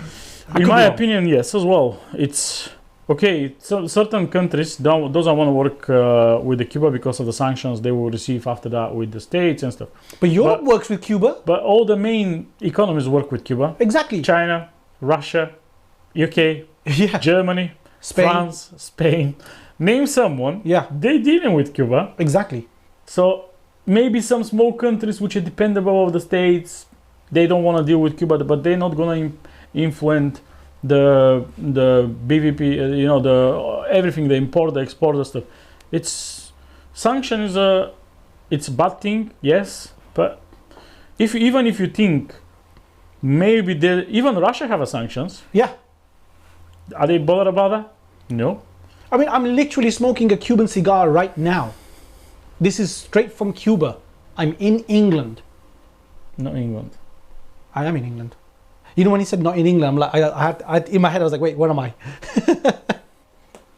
In could my be wrong. opinion, yes, as well. It's okay. So certain countries doesn't want to work with the Cuba because of the sanctions they will receive after that with the states and stuff. But Europe works with Cuba. But all the main economies work with Cuba. Exactly. China, Russia, UK, Yeah. Germany, Spain. France, Spain. Name someone. Yeah. They dealing with Cuba. Exactly. So maybe some small countries which are dependable of the states, they don't want to deal with Cuba, but they're not gonna influence the BVP. The everything they import, the export, the stuff. It's sanction is it's a bad thing, yes, but even if you think maybe even Russia have a sanctions, Yeah. are they bothered about that? No. I mean, I'm literally smoking a Cuban cigar right now. This is straight from Cuba. I'm in England. Not England. I am in England. You know, when he said not in England, I'm like, I in my head, I was like, wait, where am I?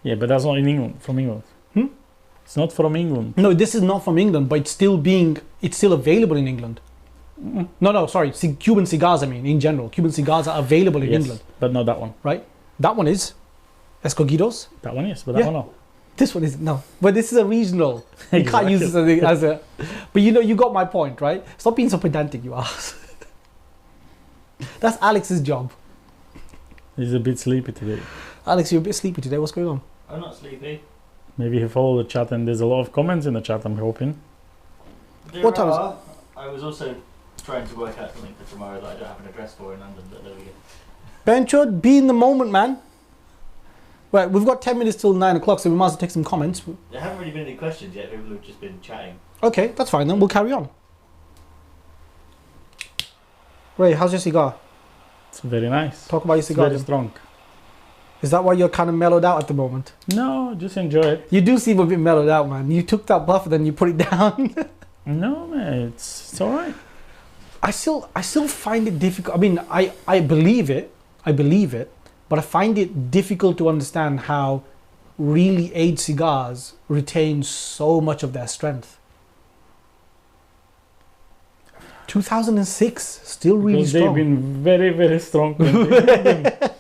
Yeah, but that's not in England. From England. Hmm? It's not from England. No, this is not from England, but it's still available in England. No, sorry, Cuban cigars, I mean, in general. Cuban cigars are available in Yes, England, but not that one. right? That one is Escogidos. That one, yes, but Yeah. that one, no. This one is, no. But this is a regional. You can't use this as a... But you got my point, right? Stop being so pedantic, you ass. That's Alex's job. He's a bit sleepy today. Alex, you're a bit sleepy today. What's going on? I'm not sleepy. Maybe he followed the chat and there's a lot of comments in the chat, I'm hoping. What time is are. I was also trying to work out something for tomorrow that I don't have an address for in London, but there we go. Bencho, be in the moment, man. Right, we've got 10 minutes till 9 o'clock, so we might as well take some comments. There haven't really been any questions yet. People have just been chatting. Okay, that's fine then. We'll carry on. Ray, how's your cigar? It's very nice. Talk about your It's cigar. very then. strong. Is that why you're kind of mellowed out at the moment? No, just enjoy it. You do seem a bit mellowed out, man. You took that buff and then you put it down. No, man, it's alright. I still find it difficult. I mean, I believe it, but I find it difficult to understand how really aged cigars retain so much of their strength. 2006, still really Because strong. they've been very, very strong. when they made them.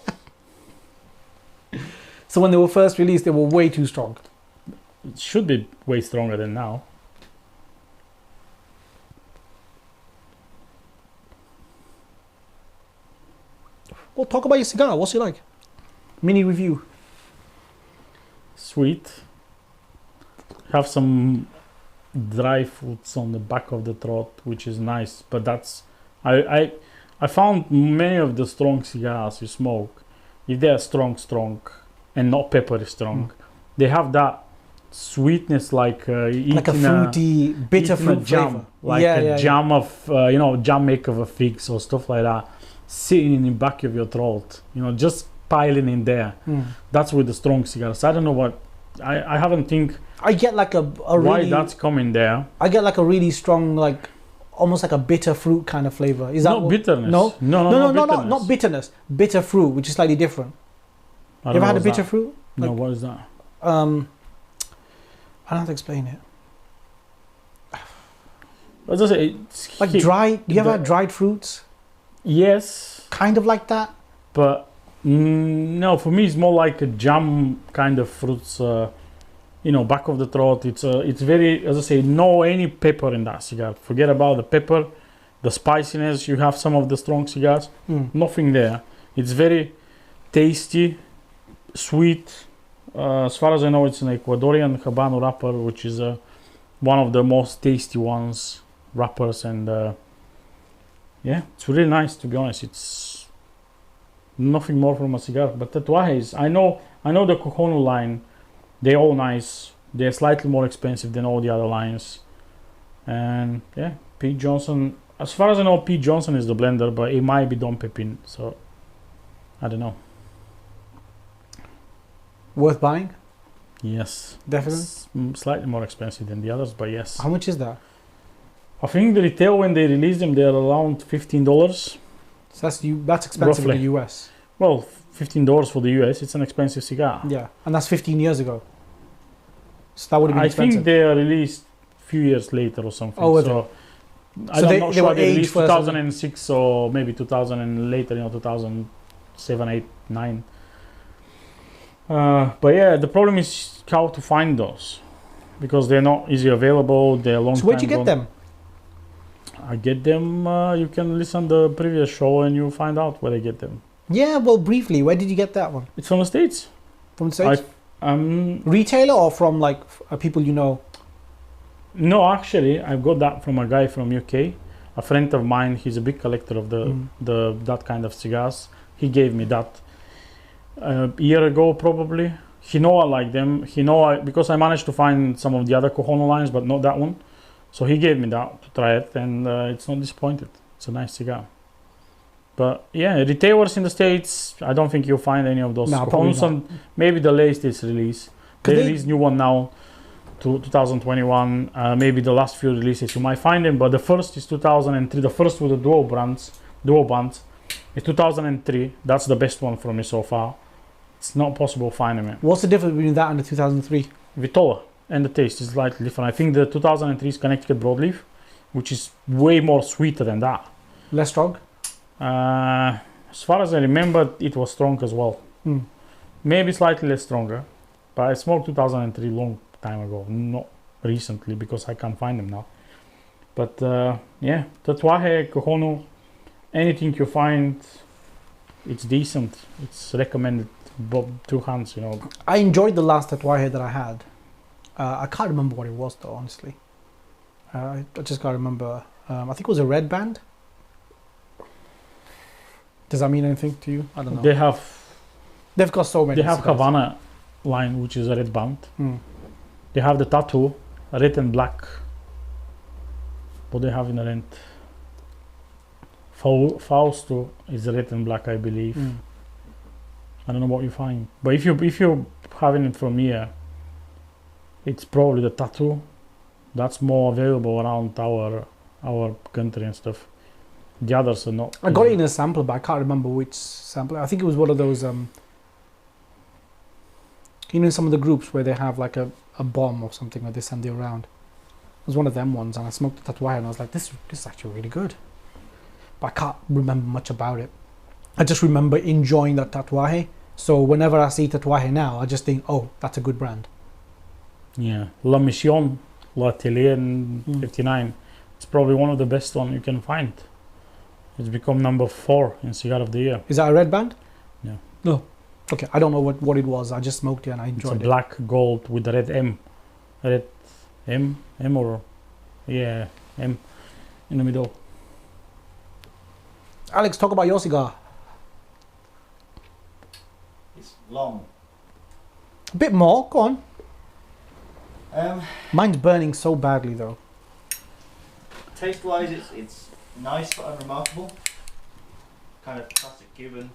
So when they were first released, they were way too strong. It should be way stronger than now. Well, talk about your cigar. What's it like? Mini review. Sweet. Have some dry fruits on the back of the throat, which is nice. But that's I found many of the strong cigars you smoke, if they are strong, and not peppery strong, they have that sweetness like Like a fruity, bitter eating a fruit jam, flavor. like a jam of jam make of a figs or stuff like that, sitting in the back of your throat. Just piling in there. That's with the strong cigars. I don't know what. I haven't think I get like a why really, that's coming there. I get like a really strong, like almost like a bitter fruit kind of flavor. Is that No what- bitterness. No, no, not bitterness. Bitter fruit, which is slightly different. I You don't ever know had a what's bitter that. fruit? No, Like- what is that? I don't have to explain it. As I say, it's Like hit- dried. You ever the- had dried fruits? Yes, Kind of like that. but no. For me, it's more like a jam kind of fruits. Back of the throat. It's very, as I say, no any pepper in that cigar. Forget about the pepper, the spiciness. You have some of the strong cigars. Nothing there. It's very tasty, sweet. As far as I know, it's an Ecuadorian Habano wrapper, which is one of the most tasty ones wrappers, and it's really nice, to be honest. It's nothing more from a cigar. But Tatuajes, I know the Cojono line. They're all nice. They're slightly more expensive than all the other lines, and Pete Johnson As far as I know, Pete Johnson is the blender, but it might be Dom Pepin. So I don't know. Worth buying? Yes, Definitely. It's slightly more expensive than the others, but yes. How much is that? I think the retail when they release them, they're around $15. So that's expensive Roughly. in the US. Well, $15 for the US. It's an expensive cigar. Yeah, and that's 15 years ago. So that would have been I expensive. think they are released a few years later or something. Oh, was so So I'm they- not they sure were they aged released first, 2006 or maybe 2000 and later, 2007, 8, 9. But yeah, the problem is how to find those because they're not easy available. They're long. So where'd you time get gone. them? I get them. You can listen to the previous show and you find out where I get them. Yeah, well, briefly, where did you get that one? It's from the States. From the States? Retailer or from like people you know? No, actually, I got that from a guy from UK. A friend of mine. He's a big collector of the that kind of cigars. He gave me that a year ago, probably. He know I like them. He know because I managed to find some of the other Cojono lines, but not that one. So he gave me that to try it, and it's not disappointed. It's a nice cigar. But yeah, retailers in the States, I don't think you'll find any of those. No, probably Cojonos not. maybe the latest release. They They- release new one now, to 2021. Maybe the last few releases you might find them, but the first is 2003. The first with the dual bands, is 2003. That's the best one for me so far. It's not possible finding it. What's the difference between that and the 2003? Vitola and the taste is slightly different. I think the 2003 is Connecticut broadleaf, which is way more sweeter than that. Less strong? As far as I remember, it was strong as well. Hmm. Maybe slightly less stronger, but I smoked 2003 long time ago, not recently because I can't find them now. But yeah, Tatuaje, Cojono, anything you find, it's decent. It's recommended. Two hands, I enjoyed the last Tatuaje that I had. I can't remember what it was though, honestly. I just can't remember. I think it was a red band. Does that mean anything to you? I don't know. They've got so many. They have cigars. Havana line, which is a red band. Hmm. They have the tattoo, red and black. What they have in the rent. Fausto is red and black, I believe. Hmm. I don't know what you find, but if you're having it from here, it's probably the tattoo. That's more available around our country and stuff. The others are not. I got it in a sampler, but I can't remember which sampler. I think it was one of those, some of the groups where they have like a bomb or something where they send it around. It was one of them ones, and I smoked the Tatuaje, and I was like, this is actually really good. But I can't remember much about it. I just remember enjoying that Tatuaje. So whenever I see Tatuaje now, I just think, oh, that's a good brand. Yeah, La Mission, La Atelier in 59. It's probably one of the best one you can find. It's become number 4 in Cigar of the Year. Is that a red band? Yeah. No. Okay, I don't know what it was. I just smoked it and I It's enjoyed a black gold with the red M. Red M or yeah, M in the middle. Alex, talk about your cigar. It's long. A bit more, go on. Um, Mine's burning so badly though. Taste-wise, it's nice but unremarkable. Kind of classic Cuban,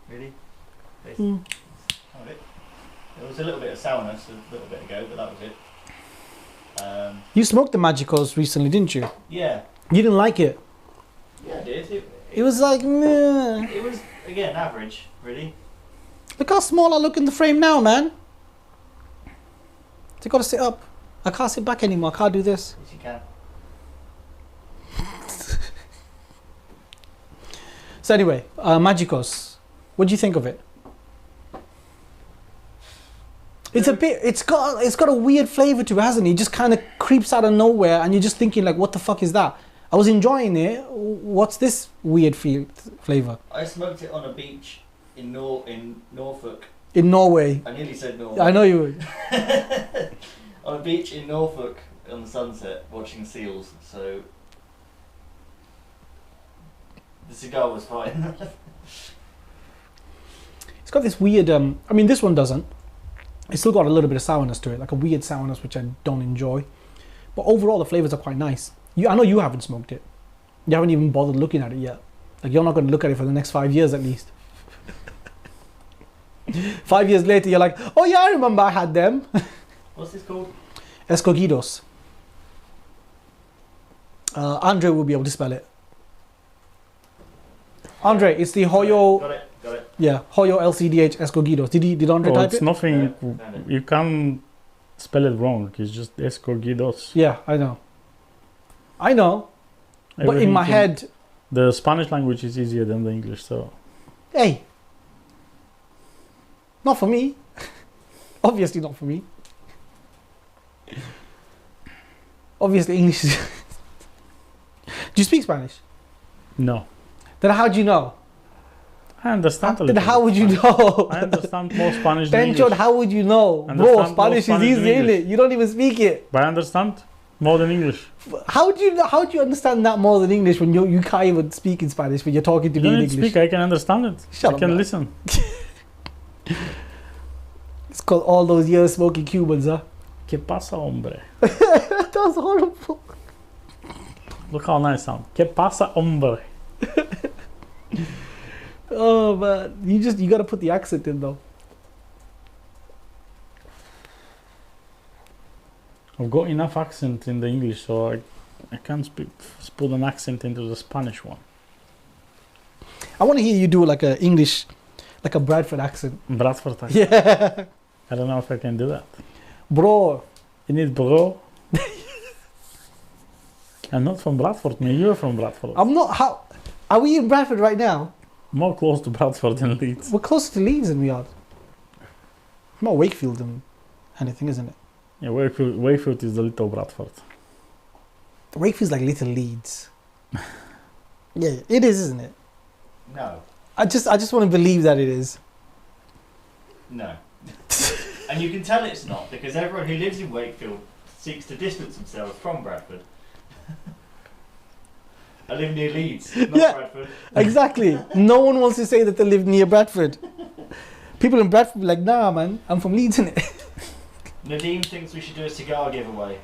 really. Taste. Mm. Kind of it. There was a little bit of sourness a little bit ago, but that was it. You smoked the Magicos recently, didn't you? Yeah, You didn't like it. yeah, I did. It was like, meh. It was again average, really. Look how small I look in the frame now, man. I gotta sit up. I can't sit back anymore. I can't do this. Yes, you can. So anyway, Magicos. What do you think of it? It's got a weird flavor to it, hasn't it? It just kind of creeps out of nowhere, and you're just thinking like, what the fuck is that? I was enjoying it. What's this weird flavor? I smoked it on a beach in Norfolk. In Norway. I nearly said Norfolk. I know you would. On a beach in Norfolk on the sunset, watching seals. So the cigar was fine. It's got this weird, I mean this one doesn't. It's still got a little bit of sourness to it, like a weird sourness which I don't enjoy. But overall the flavors are quite nice. I know you haven't smoked it. You haven't even bothered looking at it yet. Like, you're not going to look at it for the next 5 years at least. 5 years later, you're like, oh yeah, I remember I had them. What's this called? Escogidos. Andre will be able to spell it. Andre, it's the Hoyo. Got it. Yeah, Hoyo LCDH Escogidos. Did Andre type it's it? nothing. Yeah. You can't spell it wrong. It's just escogidos. Yeah, I know. But in Everything my can- head, the Spanish language is easier than the English, so hey, not for me. Obviously not for me. Obviously English is... Do you speak Spanish? no. Then how do you know? I understand a Then little. how bit would you Spanish. know? I understand more Spanish than Benchon, English. how would you know? Bro, Understand Spanish more is Spanish easy, than ain't English. it? You don't even speak it. But I understand more than English. How do you understand that more than English when you can't even speak in Spanish when you're talking to You me don't in need to English? speak. I can understand it. Shut I up, can man. listen. It's called all those years smoking Cubans, huh? ¿Qué pasa, hombre? That was horrible. Look how nice sound. ¿Qué pasa, hombre? Oh man, you gotta put the accent in though. I've got enough accent in the English, so I can't put an accent into the Spanish one. I want to hear you do like a English, like a Bradford accent. Bradford accent. Yeah, I don't know if I can do that. bro. You need bro. I'm not from Bradford, man. You're from Bradford. I'm not. How are we in Bradford right now? More close to Bradford than Leeds. We're closer to Leeds than we are. More Wakefield than anything, isn't it? Yeah, Wakefield is the little Bradford. Wakefield's like little Leeds. Yeah, it is, isn't it? No. I just want to believe that it is. No. And you can tell it's not, because everyone who lives in Wakefield seeks to distance themselves from Bradford. I live near Leeds, not Yeah. Bradford. Exactly. No one wants to say that they live near Bradford. People in Bradford be like, nah, man, I'm from Leeds, innit? Nadeem thinks we should do a cigar giveaway.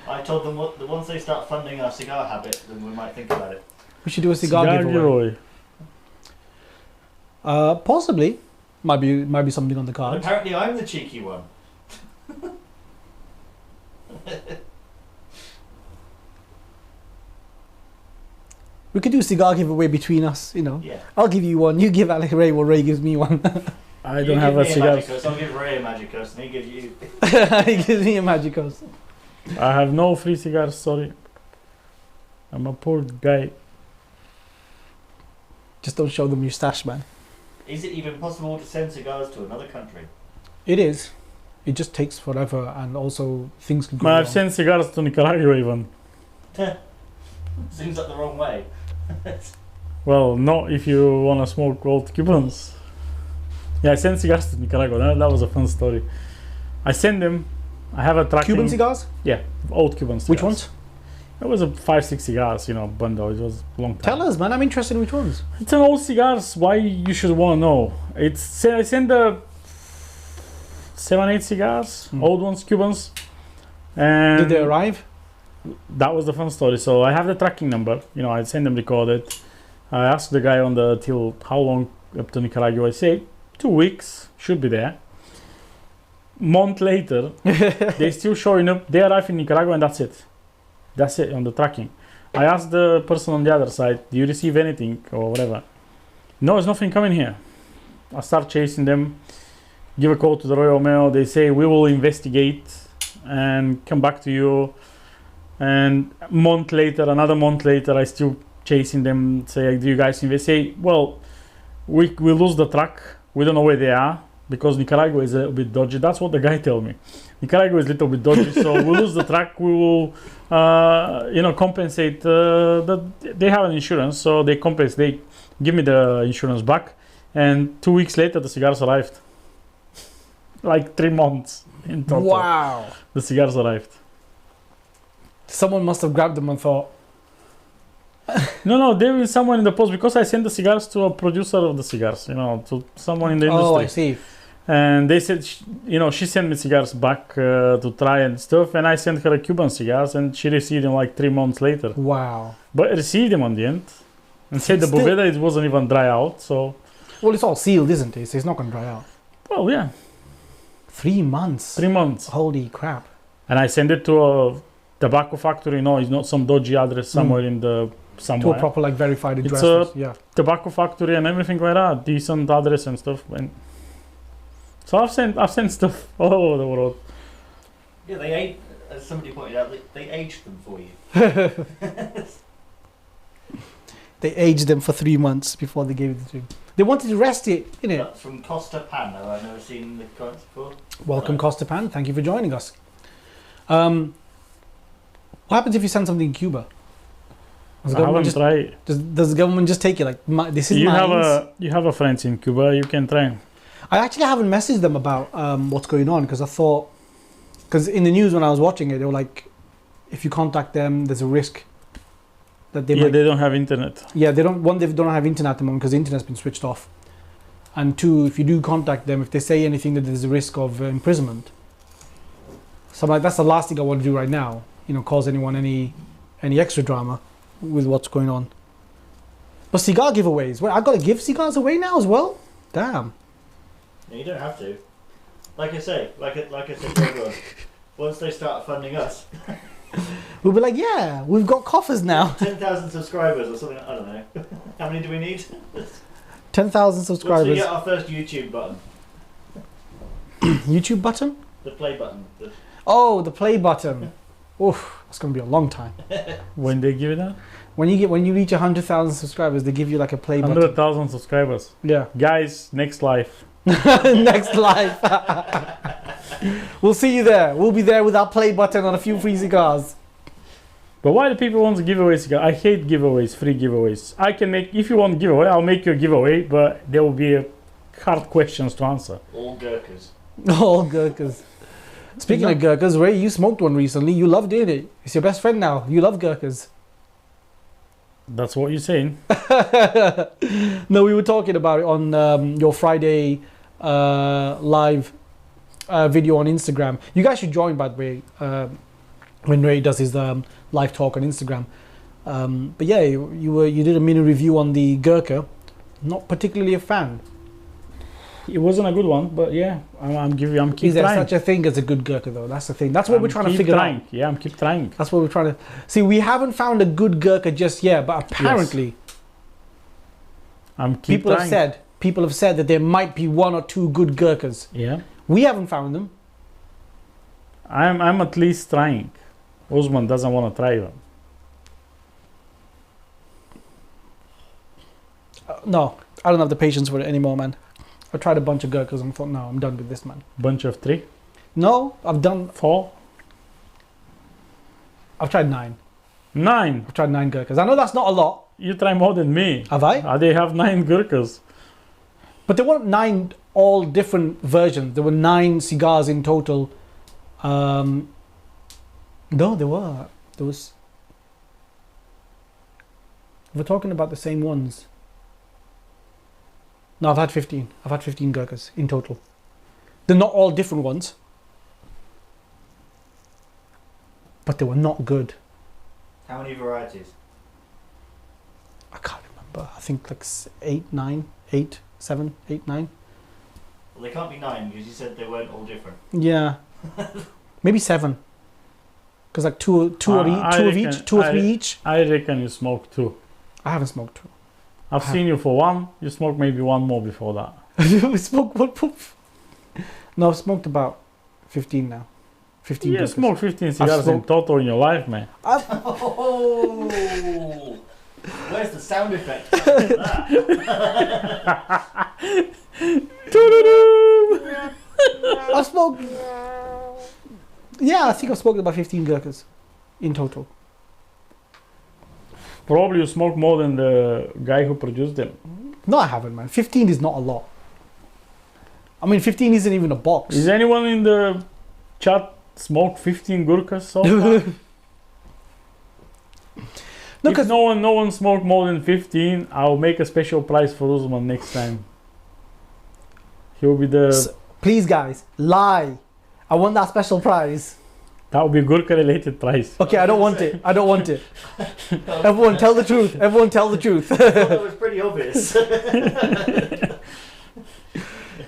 I told them that once they start funding our cigar habit, then we might think about it. We should do a cigar giveaway. Possibly. Might be something on the And cards. apparently I'm the cheeky one. We could do a cigar giveaway between us, you know. Yeah. I'll give you one, you give Alec Ray one, Ray gives me one. I You don't give have a me cigar. Magicos, I'll give Ray a Magicos, and he gives you... He gives me a Magicos. I have no free cigars, sorry. I'm a poor guy. Just don't show them your stash, man. Is it even possible to send cigars to another country? It is. It just takes forever, and also things can go Man, wrong. I've sent cigars to Nicaragua even. Seems like the wrong way. Well, not if you want to smoke old Cubans. Yeah, I sent cigars to Nicaragua. That was a fun story. I send them. I have a tracking. Cuban cigars? Yeah, old Cuban cigars. Which ones? It was a 5-6 cigars, bundle. It was a long time. Tell us, man. I'm interested in which ones. It's an old cigars. Why you should want to know? I sent the 7-8 cigars, old ones, Cubans. And Did they arrive? that was the fun story. So I have the tracking number. I send them recorded. I asked the guy on the till how long up to Nicaragua. I say 2 weeks should be there. Month later, they still showing up. They arrive in Nicaragua and that's it. That's it on the tracking. I asked the person on the other side, do you receive anything or whatever? No, there's nothing coming here. I start chasing them, give a call to the Royal Mail. They say, we will investigate and come back to you. And another month later, I still chasing them, say, do you guys investigate? Well, we lose the track. We don't know where they are because Nicaragua is a little bit dodgy. That's what the guy told me. Nicaragua is a little bit dodgy, so we lose the track. We will, compensate. They have an insurance, so they compensate. They give me the insurance back, and 2 weeks later, the cigars arrived. Like 3 months in total. Wow. The cigars arrived. Someone must have grabbed them and thought, No, there is someone in the post because I sent the cigars to a producer of the cigars, to someone in the industry. oh, I see. And they said, she sent me cigars back to try and stuff, and I sent her a Cuban cigars, and she received them like 3 months later. Wow. But I received them on the end, and said the Still- Boveda it wasn't even dry out. So, Well, it's all sealed, isn't it? So it's not going to dry out. well, yeah, 3 months. 3 months. Holy crap. And I sent it to a tobacco factory. No, it's not some dodgy address somewhere in the To somewhere. a proper, like, verified It's address. Yeah. Tobacco factory and everything like that, decent address and stuff. And so I've sent stuff all over the world. Yeah, they ate, as somebody pointed out, they aged them for you. They aged them for 3 months before they gave it to him. They wanted to rest it, innit? That's from Costa Pan, though. I've never seen the comments before. Welcome, Right. Costa Pan. Thank you for joining us. What happens if you send something to Cuba? Does the I government haven't just, tried. does the government just take it like, this is You mine? have a friends in Cuba. You can try. I actually haven't messaged them about what's going on because I thought, because in the news when I was watching it, they were like, if you contact them, there's a risk that they might. They don't have internet. Yeah, they don't. One, they don't have internet at the moment because the internet's been switched off. And two, if you do contact them, if they say anything that there's a risk of imprisonment. So I'm like, that's the last thing I want to do right now. Cause anyone any extra drama with what's going on. But cigar giveaways. Well, I've got to give cigars away now as well. Damn. No, you don't have to. Like I say to everyone, once they start funding us, We'll be like, yeah, we've got coffers now. 10,000 subscribers or something, I don't know. How many do we need? 10,000 Once we subscribers. get our first YouTube button, YouTube button. the play button. Oh, the play button. Oof, that's gonna be a long time. When they give it out, When you reach 100,000 subscribers, they give you like a play button. 100,000 subscribers. Yeah. Guys, next life. Next live. We'll see you there. We'll be there with our play button on a few free cigars. But why do people want to give away cigars? I hate giveaways, free giveaways. I can make, if you want giveaway, I'll make you a giveaway, but there will be hard questions to answer. All Gurkhas. All Gurkhas. Speaking of Gurkhas, Ray, you smoked one recently. You loved it. It's your best friend now. You love Gurkhas. That's what you're saying. No, we were talking about it on your Friday live video on Instagram. You guys should join, by the way, when Ray does his live talk on Instagram. But yeah, you did a mini review on the Gurkha. Not particularly a fan. It wasn't a good one, but yeah, I'm keep Is there trying. such a thing as a good Gurkha though? That's the thing. That's what we're trying to figure out. Yeah, I'm keep trying. That's what we're trying to see. We haven't found a good Gurkha just yet, but apparently I'm keep people trying. have said that there might be 1 or 2 good Gurkhas. Yeah, We haven't found them. I'm at least trying. Osman doesn't want to try them. No, I don't have the patience for it anymore, man. I tried a bunch of Gurkhas and thought, no, I'm done with this, man. Bunch of 3, No, I've done. 4, I've tried 9. 9. I've tried 9 Gurkhas. I know that's not a lot. You try more than me. Have I? They have 9 Gurkhas. But there weren't 9 all different versions. There were 9 cigars in total. No, there were. There was. We're talking about the same ones. No, I've had 15. I've had 15 Gurkhas in total. They're not all different ones. But they were not good. How many varieties? I can't remember. I think like 8, 9, 8, 7, 8, 9. Well, they can't be 9 because you said they weren't all different. Yeah. Maybe 7. Because like two of each, 2 or 3 each. I reckon you smoked 2. I haven't smoked 2. I've seen you for 1. You smoked maybe 1 more before that. We smoked one poof. No, I've smoked about 15 now. 15 You Gurkhas. smoked 15 cigars in smoked- total in your life, man. Oh! Where's the sound effect? For that? I've smoked. Yeah, I think I've smoked about 15 Gurkhas in total. Probably you smoked more than the guy who produced them. No, I haven't, man. 15 is not a lot. I mean, 15 isn't even a box. Is anyone in the chat smoked 15 Gurkhas so far? No, If because no one smoked more than 15, I'll make a special prize for Usman next time. He'll be the Please, guys, lie. I want that special prize. That would be Gurkha related prize. Okay, I don't want it. I don't want it. Everyone, tell the truth. Everyone, tell the truth. That was pretty obvious.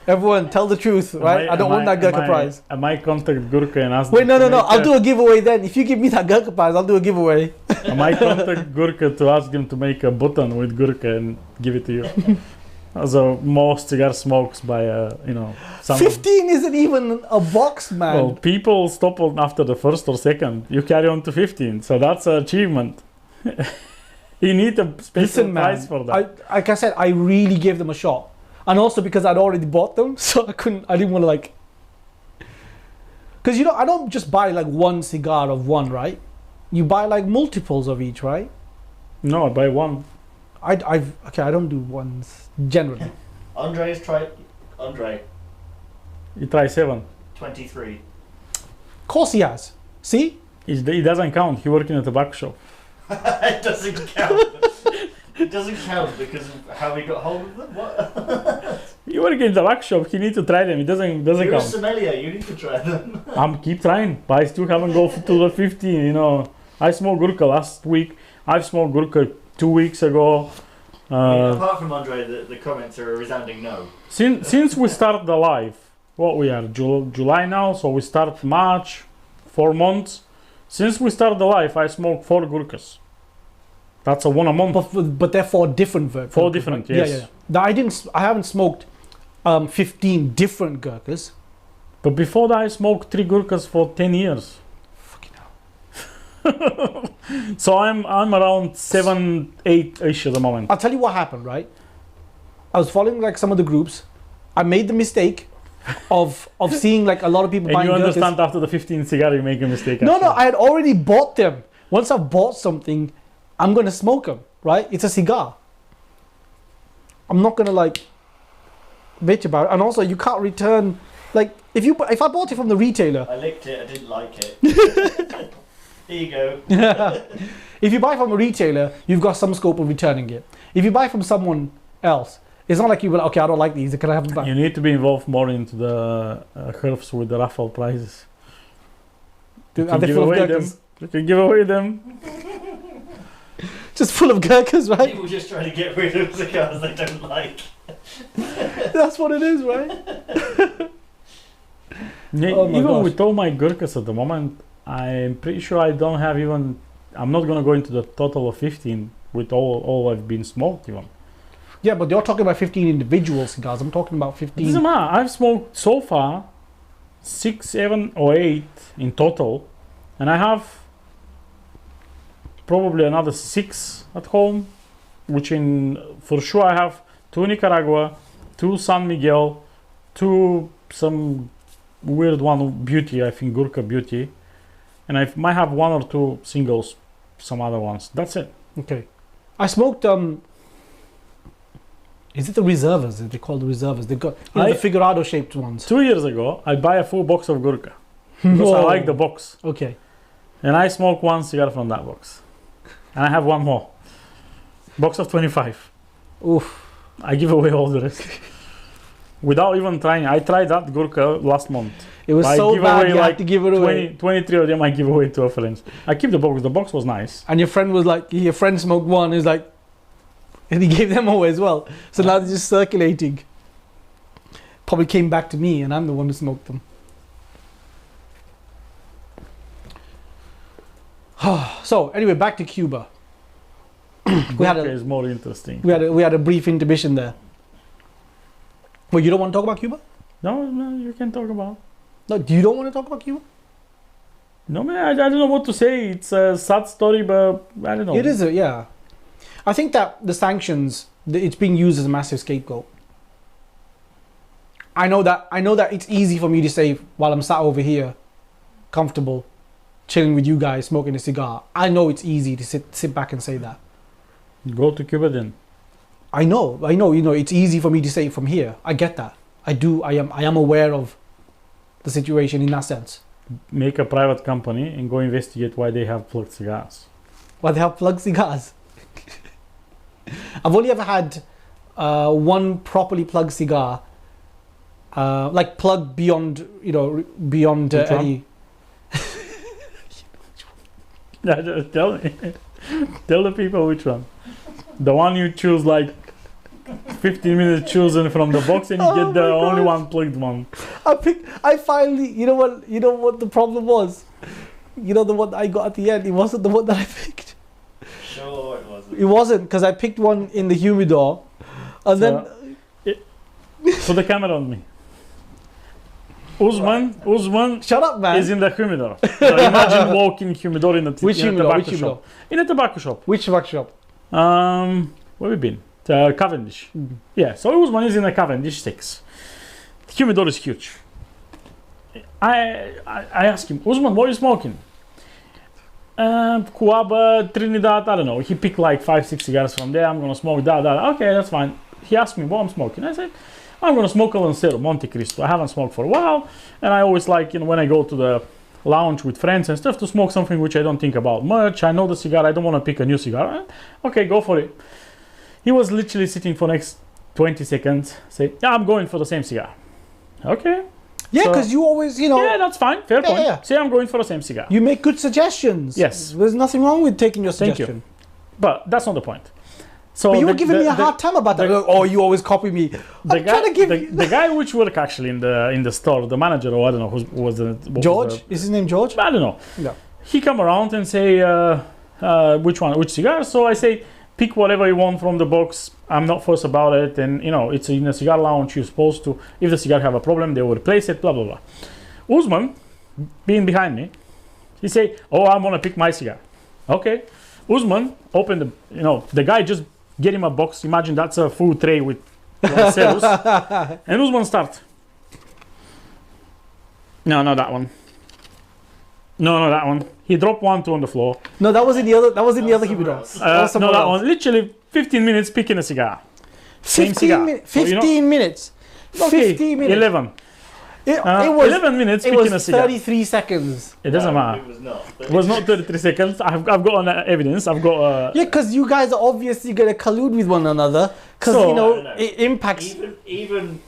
Everyone, tell the truth, right? I don't want that Gurkha prize. I might contact Gurkha and ask Wait, them no. to make I'll do a giveaway then. If you give me that Gurkha prize, I'll do a giveaway. I might contact Gurkha to ask him to make a button with Gurkha and give it to you. So most cigar smokes by some 15 isn't even a box, man. well, people stop on after the first or second. You carry on to 15, so that's an achievement. You need a special Listen, man. prize for that. Like I said, I really gave them a shot, and also because I'd already bought them, so I didn't want to because I don't just buy like one cigar of one, right? You buy like multiples of each, right? No, I buy one. I don't do ones generally. Andre, You try 7. 23. Of course he has. See? It doesn't count. He working at a tobacco shop. It doesn't count. It doesn't count because of how he got hold of them. What? You work in the tobacco shop. He need to try them. It doesn't You're a count. sommelier. You need to try them. I'm keep trying, but I still haven't go to the 15. I smoked Gurkha last week. I've smoked Gurkha 2 weeks ago. Apart from Andre, the comments are a resounding no. Since we start the live, what we are July now, so we start March, 4 months. Since we start the live, I smoked 4 Gurkhas. That's one a month. But they're 4 different Gurkhas. 4 different, right? yes. Yeah. I haven't smoked 15 different Gurkhas. But before that, I smoked 3 Gurkhas for 10 years. Fucking hell. So I'm around 7, 8-ish at the moment. I'll tell you what happened, right? I was following like some of the groups. I made the mistake of seeing like a lot of people And buying you Gurkhas. understand after the 15 cigar, you make a mistake. No, actually. I had already bought them. Once I've bought something, I'm going to smoke them, right? It's a cigar. I'm not going to bitch about it. And also, you can't return, if I bought it from the retailer. I licked it. I didn't like it. Here you go. If you buy from a retailer, you've got some scope of returning it. If you buy from someone else, it's not like you will, okay, I don't like these, can I have them back? You need to be involved more into the herbs with the raffle prizes. Are they full of Gurkhas? You can give away them. Just full of Gurkhas, right? People just trying to get rid of cigars they don't like. That's what it is, right? Yeah, Oh my even gosh. with all my Gurkhas at the moment, I'm pretty sure I don't have even. I'm not gonna go into the total of 15 with all I've been smoked even. Yeah, but you're talking about 15 individual cigars. I'm talking about It 15. doesn't matter. I've smoked so far 6, 7, or 8 in total, and I have probably another 6 at home, which for sure I have 2 Nicaragua, 2 San Miguel, 2 some weird one Beauty, I think Gurkha Beauty, and I might have 1 or 2 singles, some other ones. That's it. Okay. I smoked, is it the reservers? They call the reservers. They've got the Figurado shaped ones. 2 years ago, I buy a full box of Gurkha because I Whoa. like the box, Okay. and I smoke 1 cigar from that box, and I have 1 more box of 25. Oof. I give away all the rest without even trying. I tried that Gurkha last month. It was I so give bad away you like had to give it away. 23 of them I give away to a friend. I keep the box. The box was nice. And your friend was like, your friend smoked one. He's like, and he gave them away as well. So now they're just circulating. Probably came back to me, and I'm the one who smoked them. So anyway, back to Cuba. Gurkha is more interesting. We had a brief intermission there. Well, you don't want to talk about Cuba? No, you can talk about. No, you don't want to talk about Cuba? No, man, I don't know what to say. It's a sad story, but I don't know. It is, yeah. I think that the sanctions, it's being used as a massive scapegoat. I know that it's easy for me to say while I'm sat over here, comfortable, chilling with you guys, smoking a cigar. I know it's easy to sit back and say that. Go to Cuba then. I know. It's easy for me to say from here. I get that. I am aware of the situation in that sense. Make a private company and go investigate why they have plugged cigars. Why they have plugged cigars? I've only ever had one properly plugged cigar, Like plug beyond, beyond Which one? any. Tell me. Tell the people which one. The one you choose like 15 minutes chosen from the box and you Oh get the my only God. one plugged one. I finally, you know what the problem was? The one that I got at the end, it wasn't the one that I picked. Sure, it wasn't. It wasn't, because I picked one in the humidor. And So, put the camera on me. Usman shut up, man. is in the humidor. So imagine walking humidor in a Which in a humidor? tobacco Which humidor? shop. In a tobacco shop. Which workshop? Where we been? Cavendish. Yeah, so Usman is in a Cavendish 6. The humidor is huge. I asked him, Usman, what are you smoking? Cuba, Trinidad, I don't know. He picked like 5-6 cigars from there. I'm gonna smoke that. Okay, that's fine. He asked me what I'm smoking. I said, I'm gonna smoke a Lancero, Monte Cristo. I haven't smoked for a while, and I always like, when I go to the lounge with friends and stuff, to smoke something which I don't think about much. I know the cigar. I don't want to pick a new cigar. Okay, go for it. He was literally sitting for next 20 seconds. Say, yeah, I'm going for the same cigar. Okay. Yeah, So- because you always, Yeah, that's fine. Fair point. yeah. Say I'm going for the same cigar. you make good suggestions. Yes. There's nothing wrong with taking your Thank you. suggestion. But that's not the point. So But you were the- giving the- me a the- hard time about that. the- Oh, you always copy me. the I'm guy, trying to give the, you... the guy which work actually in the store, the manager, or I don't know who was the what was George? the- Is his name George? I don't know. No. He come around and say which cigar. So I say pick whatever you want from the box. I'm not fussed about it, and it's in a cigar lounge. You're supposed to. If the cigar have a problem, they will replace it. Blah blah blah. Usman, being behind me, he say, "Oh, I'm gonna pick my cigar." Okay. Usman open the guy just get him a box. Imagine that's a full tray with Lanceros. And Usman start. No, not that one. No, that one. He dropped one, two on the floor. No, that was in the other. That was in the That other was humidor. somewhere else. That was somewhere No, that else. one. Literally 15 minutes picking a cigar. Same 15 cigar. minutes. So, 15 minutes. Okay, 15 minutes. 11. It was 11 minutes It picking a was cigar. 33 seconds. It doesn't No, matter. It was not. It was not 33 seconds. I've got evidence. I've got. Yeah, because you guys are obviously going to collude with one another. Because, So- I don't know. it impacts. Even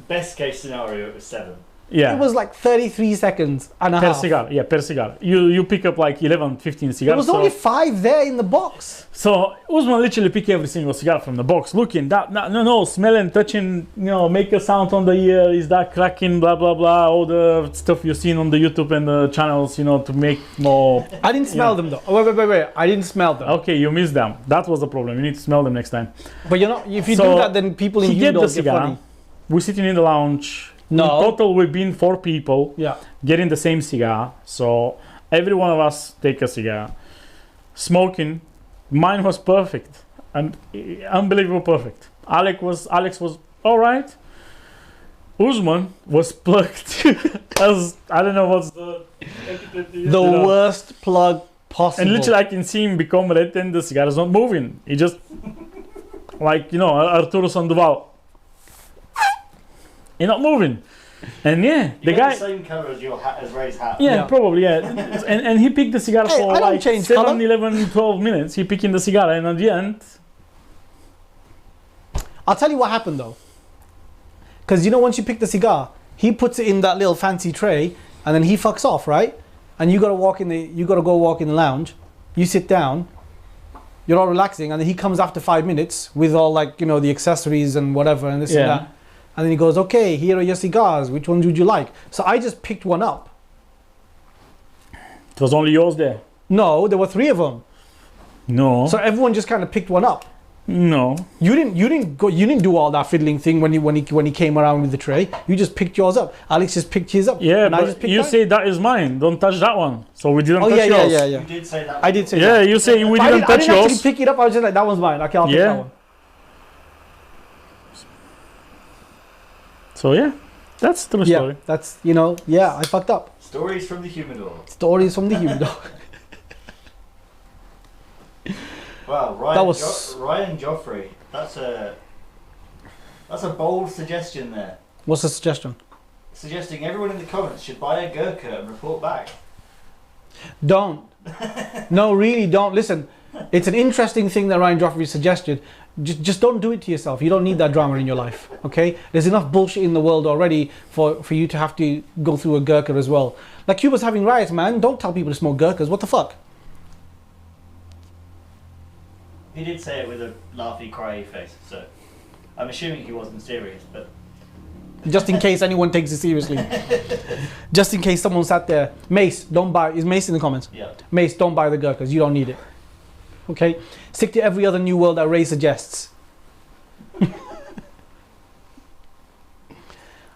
best case scenario, it was 7. Yeah. It was like 33 seconds and a per half. cigar. Yeah, per cigar. You pick up like 11, 15 cigars. There was only 5 there in the box. So Usman literally pick every single cigar from the box, looking no, smelling, touching, make a sound on the ear, is that cracking, blah blah blah, all the stuff you've seen on the YouTube and the channels, to make more. I didn't smell them though. Oh, wait. I didn't smell them. Okay, you missed them. That was the problem. You need to smell them next time. But you're not. If you So, do that, then people in He get the humidors get cigar. funny. We're sitting in the lounge. No. In total, we've been 4 people Yeah. getting the same cigar. So every one of us take a cigar, smoking. Mine was perfect and unbelievable perfect. Alex was all right. Usman was plugged as I don't know what's The worst plug possible. and literally I can see him become red and the cigar is not moving. He just like Arturo Sandoval. He's not moving. And yeah, the You guy had the same colour as your hat, as Ray's hat. Yeah, Yeah. probably, yeah. and he picked the cigar Hey, for I don't like change 7, colour. 11, 12 minutes. He picking the cigar, and at the end, I'll tell you what happened though. Because once you pick the cigar, he puts it in that little fancy tray, and then he fucks off, right? And you gotta go walk in the lounge. You sit down. You're all relaxing, and then he comes after 5 minutes with all the accessories and whatever and this and Yeah. that. And then he goes, "Okay, here are your cigars. Which ones would you like?" So I just picked one up. it was only yours there. No, there were 3 of them. No, So everyone just kind of picked one up. no. You didn't do all that fiddling thing when he came around with the tray. You just picked yours up. Alex just picked his up. Yeah, and I just but picked you mine. say that is mine. Don't touch that one. So we didn't Oh touch yeah, yours. yeah. You did say that. I did say Yeah, that. you say we But didn't I touch didn't yours. actually pick it up. I was just like, that one's mine. Okay, I'll pick Yeah. that one. So yeah, that's the Yeah, story. that's I fucked up. Stories from the humidor. Stories from the humidor. Wow, Ryan, That was- Ryan Joffrey. That's a bold suggestion there. What's the suggestion? Suggesting everyone in the comments should buy a Gurkha and report back. Don't. No, really don't. Listen, It's an interesting thing that Ryan Joffrey suggested. Just don't do it to yourself. You don't need that drama in your life, okay? There's enough bullshit in the world already for you to have to go through a Gurkha as well. Like Cuba's having riots, man. Don't tell people to smoke Gurkhas. What the fuck? He did say it with a laughy, cryy face, so I'm assuming he wasn't serious, but... Just in case anyone takes it seriously. Just in case someone sat there. Mace, don't buy... Is Mace in the comments? Yeah. Mace, don't buy the Gurkhas. You don't need it. Okay? Stick to every other new world that Ray suggests.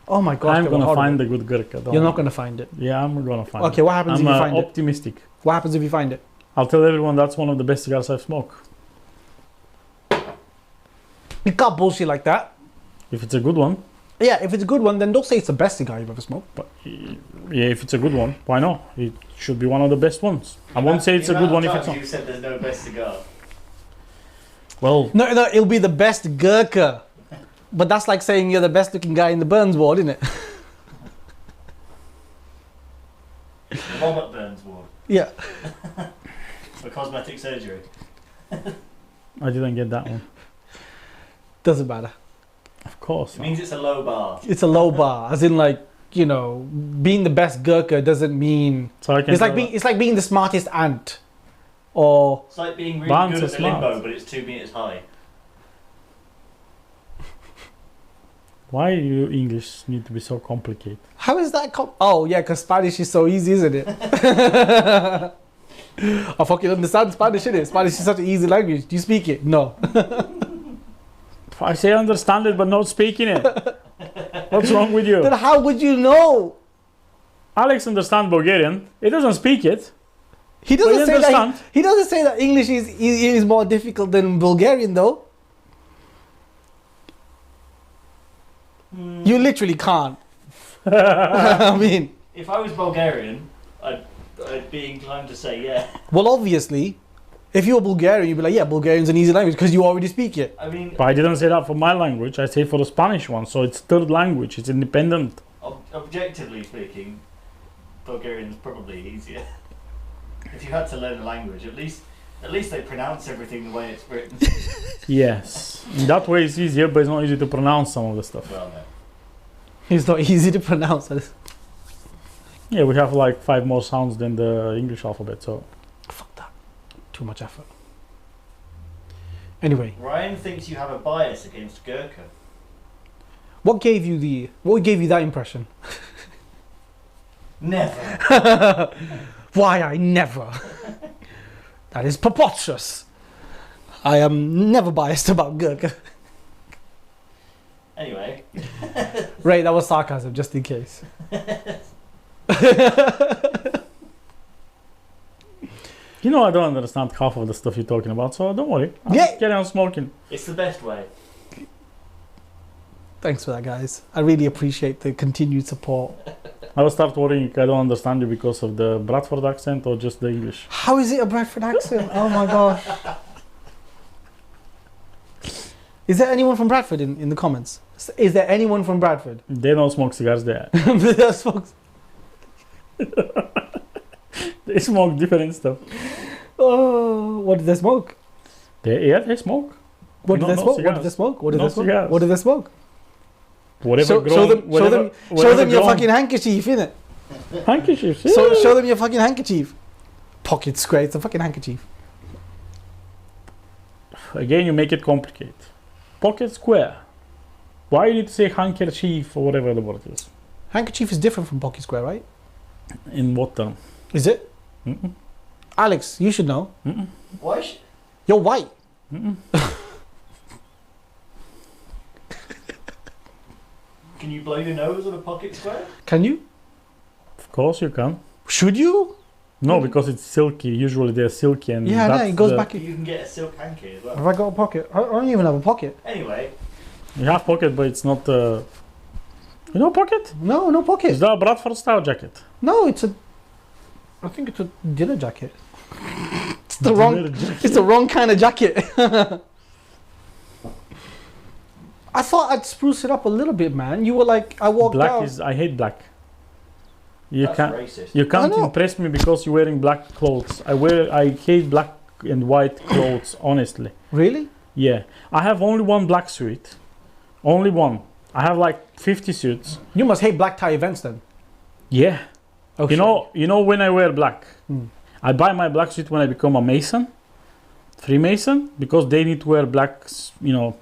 Oh my gosh. I'm gonna find the good Gurkha. You're not gonna find it. Yeah, I'm gonna find it. Okay, what happens if you find it? Optimistic. What happens if you find it? I'll tell everyone that's one of the best cigars I've smoked. You can't bullshit like that. If it's a good one. Yeah, if it's a good one, then don't say it's the best cigar you've ever smoked. But yeah, if it's a good one, why not? It should be one of the best ones. I won't say it's a good one if it's not. You said there's no best cigar. Well, No, it'll be the best Gurkha. But that's like saying you're the best looking guy in the Burns ward, isn't it? The Robert Burns ward Yeah. for cosmetic surgery. I didn't get that one. Doesn't matter. Of course. It means it's a low bar. It's a low bar, as in like, you know, being the best Gurkha doesn't mean... So I can It's like being the smartest ant. Or... It's like being really Banter good at the smart. limbo, but it's 2 meters high. Why you English need to be so complicated? How is that... Oh, yeah, because Spanish is so easy, isn't it? I fucking understand Spanish, innit? Spanish is such an easy language. Do you speak it? No. I say understand it but not speaking it. What's wrong with you? Then how would you know? Alex understands Bulgarian. He doesn't speak it. He But you doesn't say that. understand. He doesn't say that English is more difficult than Bulgarian, though. You literally can't. I mean, If I was Bulgarian, I'd be inclined to say yeah. well, obviously, if you're Bulgarian, you'd be like, yeah, Bulgarian's an easy language because you already speak it. I mean, But I didn't say that for my language. I say for the Spanish one. So it's third language. It's independent. objectively speaking, Bulgarian's probably easier. If you had to learn a language, at least they pronounce everything the way it's written. Yes. In that way it's easier, but it's not easy to pronounce some of the stuff. Well, no. It's not easy to pronounce. Yeah, we have like 5 more sounds than the English alphabet, so... Fuck that. Too much effort. Anyway, Ryan thinks you have a bias against Gurkha. what gave you that impression? Never. Why I never? That is preposterous. I am never biased about Gurkha. Anyway, Right, that was sarcasm, just in case. You know I don't understand half of the stuff you're talking about, so don't worry. I'll Yeah. just carry on smoking. it's the best way. Thanks for that, guys. I really appreciate the continued support. I will start worrying I don't understand you because of the Bradford accent or just the English. How is it a Bradford accent? Oh my gosh. Is there anyone from Bradford in the comments? Is there anyone from Bradford? They don't smoke cigars there. That's folks. They smoke different stuff. Oh, what did they smoke? They smoke. What did No- they no smoke? What cigars. did they smoke? What did No they smoke? cigars. What did they smoke? Whatever Show grown, them your fucking handkerchief, innit? handkerchiefs. So yeah. show them your fucking handkerchief. Pocket square, it's a fucking handkerchief. Again, you make it complicated. Pocket square. Why you need to say handkerchief or whatever the word is? Handkerchief is different from pocket square, right? In what term? Is it? Mm-mm. Alex, you should know. Mm-mm. Why? You're white. Mm-mm. Can you blow your nose on a pocket square? Can you? Of course you can. Should you? No, because it's silky. Usually they're silky and Yeah, no, that's it goes the- back You in. can get a silk hanky as well. Have I got a pocket? I don't even have a pocket. Anyway, You have pocket, but it's not... You know pocket? No, no Is pocket. that a Bradford style jacket? No, it's a... I think it's a dinner jacket. It's the wrong... It's the wrong kind of jacket. I thought I'd spruce it up a little bit, man. You were like, I walked Black out. is... I hate black. You that's can't... racist. You can't I know. impress me because you're wearing black clothes. I hate black and white clothes, honestly. Really? Yeah. I have only one black suit. Only one. I have like 50 suits. You must hate black tie events then. Yeah. Oh, You know when I wear black, Hmm. I buy my black suit when I become a Mason, Freemason, because they need to wear black,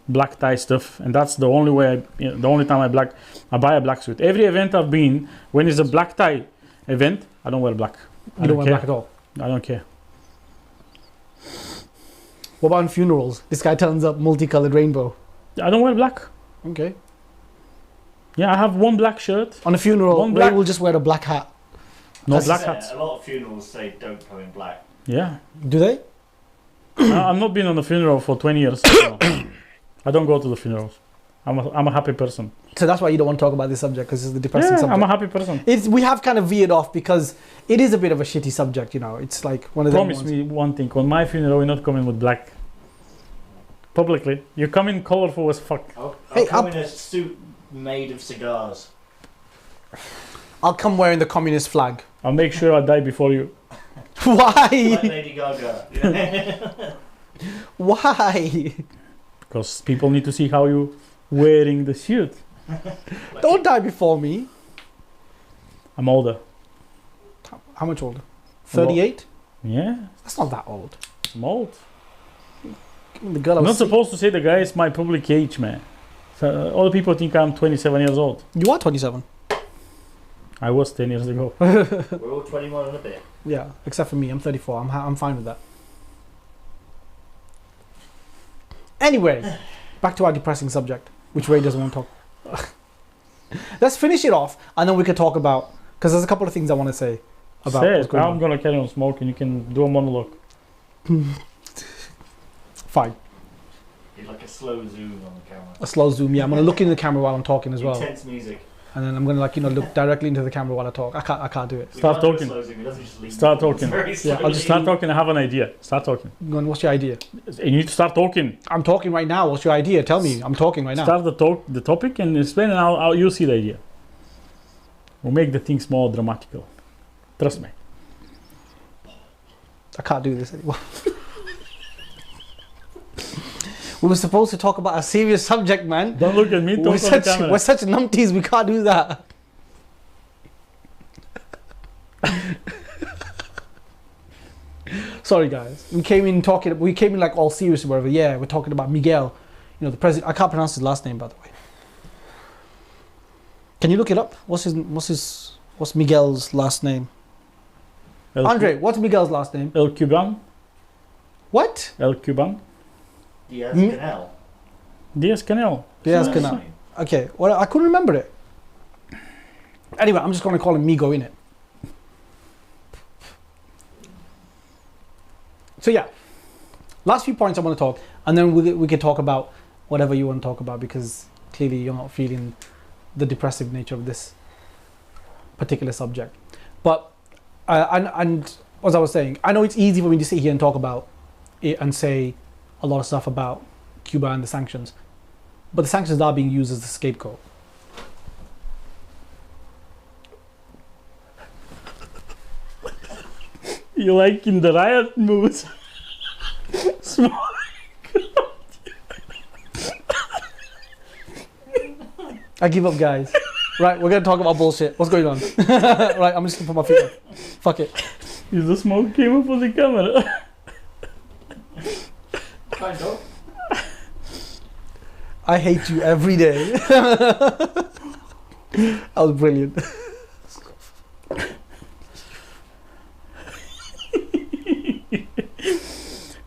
black tie stuff, and that's the only way. The only time I buy a black suit. Every event I've been, when it's a black tie event, I don't wear black. You don't wear care. black at all. I don't care. What about in funerals? This guy turns up multicolored rainbow. I don't wear black. Okay. Yeah, I have one black shirt. On a funeral, One Ray black- will just wear a black hat. No That's black Yeah, hats. a lot of funerals say don't come in black. Yeah. Do they? I'm not been on a funeral for 20 years. So I don't go to the funerals. I'm a happy person. So that's why you don't want to talk about this subject, because it's the depressing Yeah, subject. I'm a happy person. We have kind of veered off because it is a bit of a shitty subject, It's like one of them Promise ones. me one thing. On my funeral, you're not coming with black. Publicly. You come in colorful as fuck. I'll Hey, come up- in a suit made of cigars. I'll come wearing the communist flag. I'll make sure I die before you. Why? Like Lady Gaga. Why? Because people need to see how you wearing the suit. Don't die before me. I'm older. How much older? 38? Yeah, That's not that old. I'm old. The girl I I'm was not supposed to say the guy is my public age, man. So, all people think I'm 27 years old. You are 27. I was 10 years ago. We're all 21 and a bit. Yeah, except for me. I'm 34. I'm fine with that. Anyway, back to our depressing subject, which Ray doesn't want to talk. Let's finish it off, and then we can talk about, because there's a couple of things I want to say about Say what's it. going I'm on. gonna carry on smoking. You can do a monologue. Fine. It's like a slow zoom on the camera. A slow zoom. Yeah, I'm gonna look in the camera while I'm talking as well, Intense music. and then I'm gonna look directly into the camera while I talk. I can't do it. We Start can't do a talking. slow zoom, it doesn't just leave Start the talking. very Yeah, slowly. I'll just Start talking. I have an idea. Start talking. Go on, what's your idea? You need to start talking. I'm talking right now. What's your idea? Tell me. I'm talking right now. Start the topic and explain, and you'll see the idea. We'll make the things more dramatical. Trust me. I can't do this anymore. We were supposed to talk about a serious subject, man. Don't look at me. Talk on the camera. We're such numpties. We can't do that. Sorry, guys. We came in like all serious or whatever. Yeah, we're talking about Miguel, the president. I can't pronounce his last name, by the way. Can you look it up? What's Miguel's last name? Andre, what's Miguel's last name? El Cuban. What? El Cuban. Diaz Hmm? Canel. Diaz-Canel. Diaz That's Canel. fine. Okay, well, I couldn't remember it. Anyway, I'm just going to call him Migo, innit? So yeah, last few points I want to talk, and then we can talk about whatever you want to talk about, because clearly you're not feeling the depressive nature of this particular subject. But and as I was saying, I know it's easy for me to sit here and talk about it and say a lot of stuff about Cuba and the sanctions, but the sanctions are being used as a scapegoat. You like in the riot mood. Smoke. I give up, guys. Right, we're gonna talk about bullshit. What's going on? Right, I'm just gonna put my feet up. Fuck it. Is the smoke came up on the camera? Kind of. I hate you every day. That was brilliant.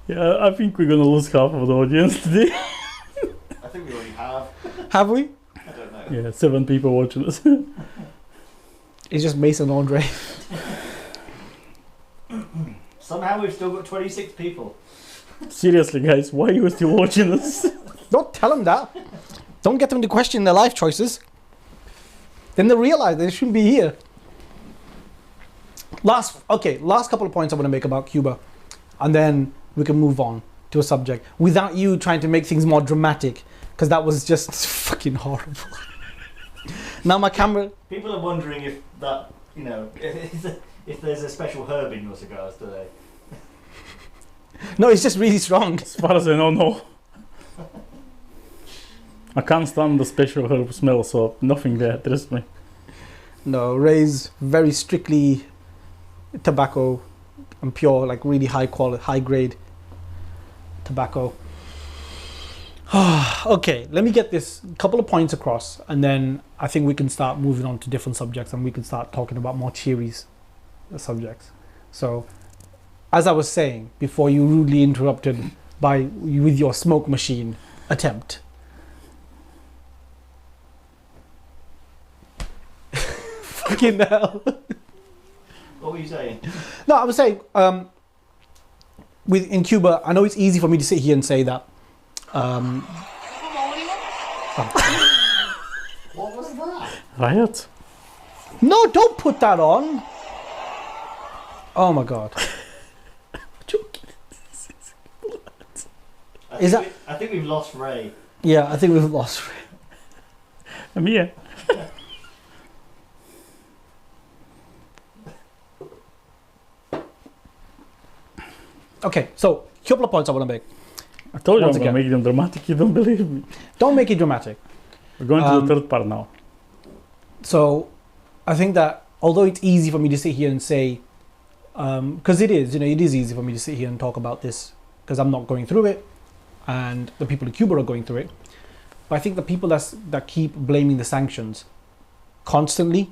Yeah, I think we're gonna lose half of the audience today. I think we already have. Have we? I don't know. Yeah, 7 people watching us. It's just Mason Andre. Somehow we've still got 26 people. Seriously, guys, why are you still watching us? Don't tell them that. Don't get them to question their life choices. Then they realize they shouldn't be here. Last couple of points I want to make about Cuba, and then we can move on to a subject without you trying to make things more dramatic, because that was just fucking horrible. Now my camera. People are wondering if that, if there's a special herb in your cigars today. No, it's just really strong. As far as I know, no. I can't stand the special herb smell, so nothing there, trust me. No, Ray's very strictly tobacco and pure, like really high quality, high grade tobacco. Okay, let me get this couple of points across, and then I think we can start moving on to different subjects, and we can start talking about more cheery subjects. So, as I was saying before, you rudely interrupted with your smoke machine attempt. Fucking hell. What were you saying? No, I was saying, in Cuba, I know it's easy for me to sit here and say that. What was that? Riot? No, don't put that on. Oh my god. I think we've lost Ray. Yeah, I think we've lost. I'm here. Okay, so a couple of points I want to make. I told you Once I'm going to again. make them dramatic, you don't believe me. Don't make it dramatic. We're going to the third part now. So I think that although it's easy for me to sit here and say, because it is easy for me to sit here and talk about this because I'm not going through it and the people in Cuba are going through it. But I think the people that keep blaming the sanctions constantly,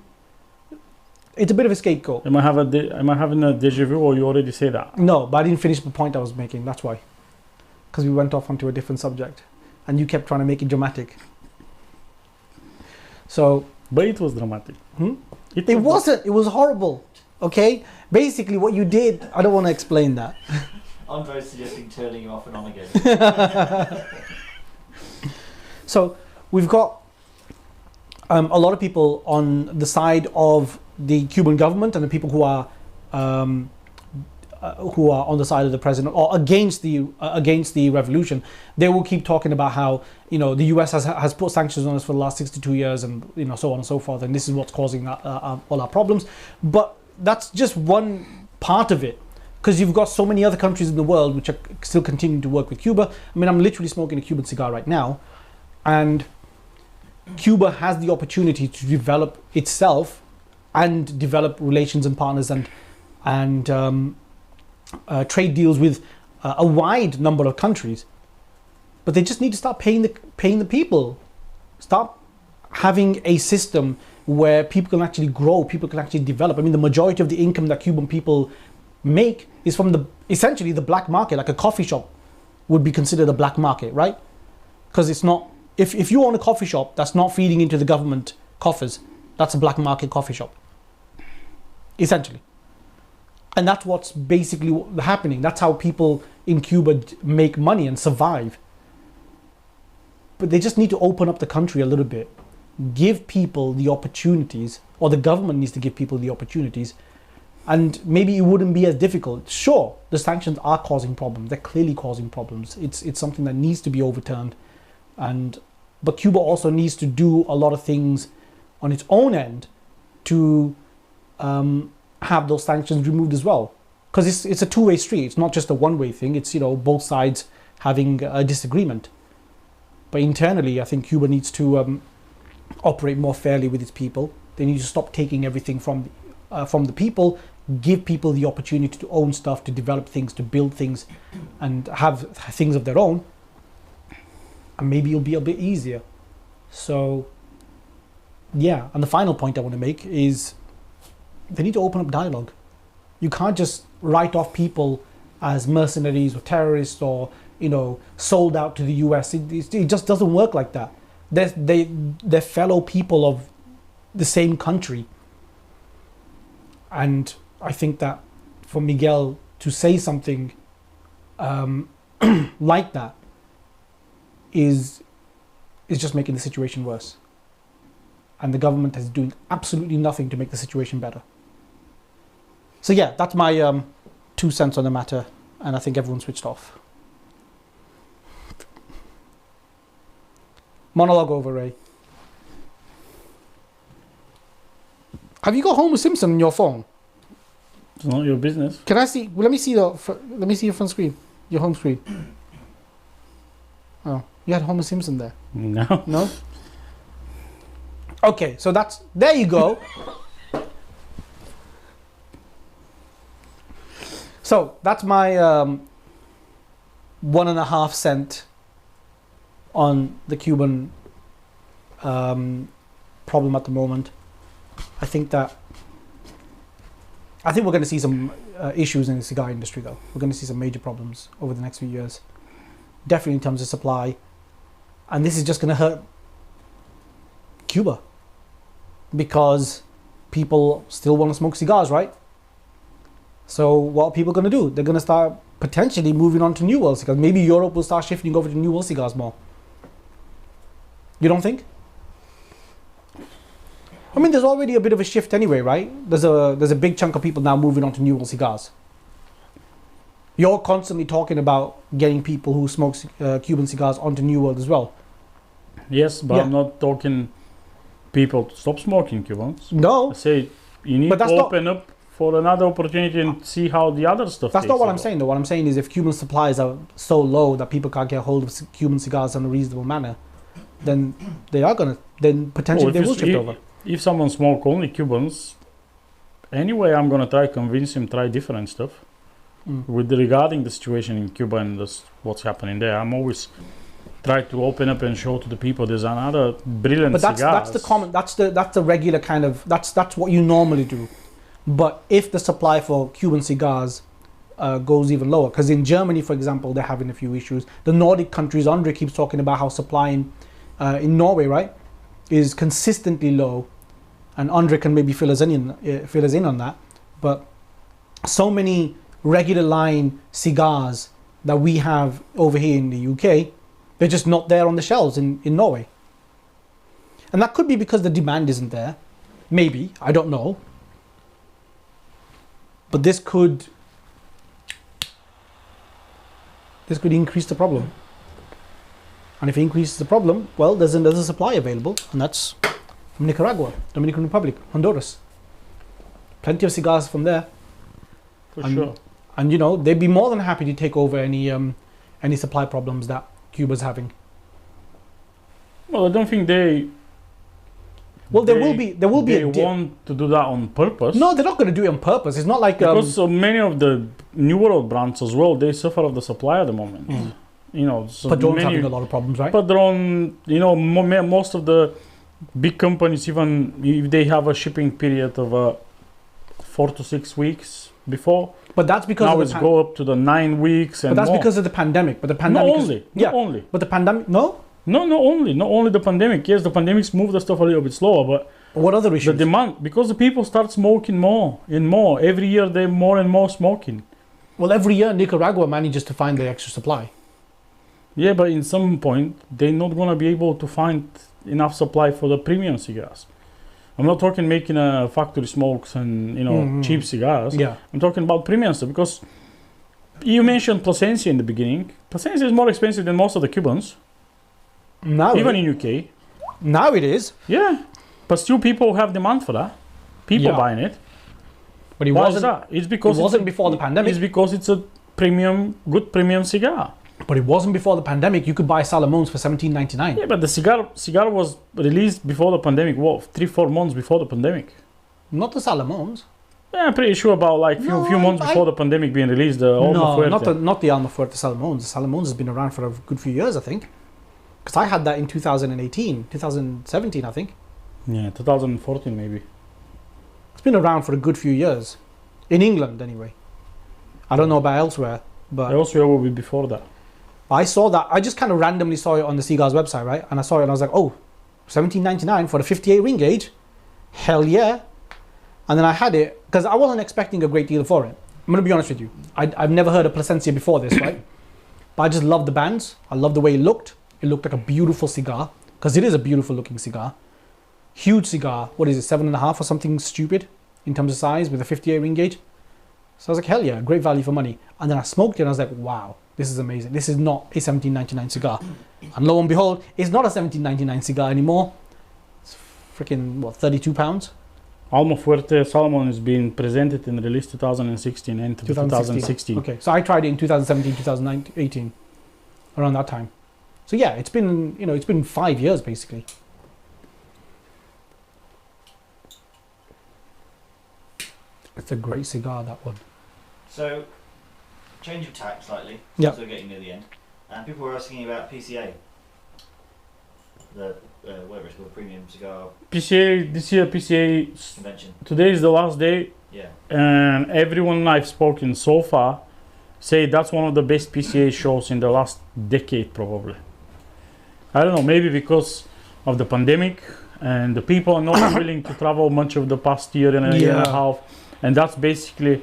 it's a bit of a scapegoat. Am I having a deja vu, or you already say that? No, but I didn't finish the point I was making, that's why. Because we went off onto a different subject and you kept trying to make it dramatic. So... But it was dramatic. It wasn't. It was horrible. Okay? Basically, what you did... I don't want to explain that. Andre's suggesting turning you off and on again. So, we've got a lot of people on the side of the Cuban government and the people who are on the side of the president or against the revolution. They will keep talking about how the US has put sanctions on us for the last 62 years and so on and so forth, and this is what's causing all our problems. But that's just one part of it, because you've got so many other countries in the world which are still continuing to work with Cuba. I mean, I'm literally smoking a Cuban cigar right now, and Cuba has the opportunity to develop itself and develop relations and partners and trade deals with a wide number of countries, but they just need to start paying the people. Start having a system where people can actually grow, people can actually develop. I mean, the majority of the income that Cuban people make is from essentially the black market. Like a coffee shop would be considered a black market, right? Because it's not. If you own a coffee shop that's not feeding into the government coffers, that's a black market coffee shop, essentially. And that's what's basically happening. That's how people in Cuba make money and survive. But they just need to open up the country a little bit. Give people the opportunities, or the government needs to give people the opportunities. And maybe it wouldn't be as difficult. Sure, the sanctions are causing problems. They're clearly causing problems. It's something that needs to be overturned. But Cuba also needs to do a lot of things on its own end to have those sanctions removed as well, because it's a two-way street. It's not just a one-way thing. It's both sides having a disagreement. But internally, I think Cuba needs to operate more fairly with its people. They need to stop taking everything from the people. Give people the opportunity to own stuff, to develop things, to build things, and have things of their own. And maybe it'll be a bit easier. So, yeah. And the final point I want to make is they need to open up dialogue. You can't just write off people as mercenaries or terrorists or sold out to the US. It just doesn't work like that. They're fellow people of the same country. And I think that for Miguel to say something like that is just making the situation worse. And the government is doing absolutely nothing to make the situation better. So yeah, that's my 2 cents on the matter, and I think everyone switched off. Monologue over, Ray. Have you got Homer Simpson on your phone? It's not your business. Can I see? Well, let me see your front screen. Your home screen. Oh, you had Homer Simpson there. No. No? Okay, so there you go. So that's my 1.5 cent on the Cuban problem at the moment. I think we're going to see some issues in the cigar industry, though. We're going to see some major problems over the next few years. Definitely in terms of supply. And this is just going to hurt Cuba. Because people still want to smoke cigars, right? So what are people going to do? They're going to start potentially moving on to New World cigars. Maybe Europe will start shifting over to New World cigars more. You don't think? I mean, there's already a bit of a shift anyway, right? There's a big chunk of people now moving on to New World cigars. You're constantly talking about getting people who smoke Cuban cigars onto New World as well. Yes, but I'm not talking people to stop smoking Cubans. No. I say you need to open up for another opportunity and see how the other stuff That's not what I'm saying, though. What I'm saying is if Cuban supplies are so low that people can't get hold of Cuban cigars in a reasonable manner, then potentially they will shift over. If someone smoke only Cubans, anyway, I'm gonna try convince him try different stuff. With regarding the situation in Cuba and what's happening there, I'm always try to open up and show to the people there's another brilliant cigars. But that's the regular kind of that's what you normally do. But if the supply for Cuban cigars goes even lower, because in Germany, for example, they're having a few issues. The Nordic countries, Andre keeps talking about how supplying in Norway, right, is consistently low, and Andre can maybe fill us in on that. But so many regular line cigars that we have over here in the UK, they're just not there on the shelves in Norway. And that could be because the demand isn't there. Maybe, I don't know. But this could increase the problem. And if it increases the problem, well, there's another supply available, and that's from Nicaragua, Dominican Republic, Honduras. Plenty of cigars from there. For sure. And you know, they'd be more than happy to take over any supply problems that Cuba's having. Well, I don't think they. Well, there will be. They want to do that on purpose. No, they're not going to do it on purpose. It's not like because so many of the New World brands as well, they suffer of the supply at the moment. You know, so Padron's having a lot of problems, right? Padron, you know, most of the big companies, even if they have a shipping period of 4 to 6 weeks before. But that's because now it's go up to the 9 weeks and But that's more. because of the pandemic. But the pandemic not only. But the pandemic, no, not only the pandemic. Yes, the pandemic's moved the stuff a little bit slower, but what other issues? The demand, because the people start smoking more and more every year. They're more and more smoking. Well, every year Nicaragua manages to find the extra supply. Yeah, but in some point they're not gonna be able to find enough supply for the premium cigars. I'm not talking making factory smokes and cheap cigars. Yeah, I'm talking about premium stuff because you mentioned Plasencia in the beginning. Plasencia is more expensive than most of the Cubans. now Even in UK. Now it is. Yeah, but still people have demand for that. People buying it. But Why is that? It's because it wasn't before the pandemic. It's because it's a good premium cigar. But it wasn't before the pandemic. You could buy Salamones for $17.99. Yeah, but the cigar was released before the pandemic. What, 3-4 months before the pandemic? Not the Salamones. Yeah, I'm pretty sure about like few months before the pandemic being released. Not the Alma Fuerte Salamones. The Salamones has been around for a good few years, I think. Because I had that in 2018, 2017, I think. Yeah, 2014 maybe. It's been around for a good few years. In England, anyway. I don't know about elsewhere, but Elsewhere will be before that. I saw that. I just kind of randomly saw it on the Cigars website, right? And I saw it and I was like, oh, $17.99 for the 58 ring gauge? Hell yeah. And then I had it, because I wasn't expecting a great deal for it. I'm going to be honest with you. I've never heard of Plasencia before this, right? But I just loved the bands. I loved the way it looked. It looked like a beautiful cigar, because it is a beautiful looking cigar. Huge cigar. What is it, 7.5 or something stupid in terms of size with a 58 ring gauge? So I was like, hell yeah, great value for money. And then I smoked it and I was like, wow, this is amazing. This is not a $17.99 cigar. And lo and behold, it's not a $17.99 cigar anymore. It's freaking, what, 32 pounds? Alma Fuerte Salomon is being presented and released 2016 and 2016. Okay, so I tried it in 2017, 2018, around that time. So yeah, it's been, you know, it's been 5 years basically. It's a great cigar, that one. So, change of tack slightly. Yeah. So we're getting near the end. And people were asking about PCA. The whatever it's called, premium cigar PCA, this year PCA, convention. today is the last day, Yeah. and everyone I've spoken so far say that's one of the best PCA shows in the last decade probably. I don't know, maybe because of the pandemic and the people are not willing to travel much of the past year and a year and a half, and that's basically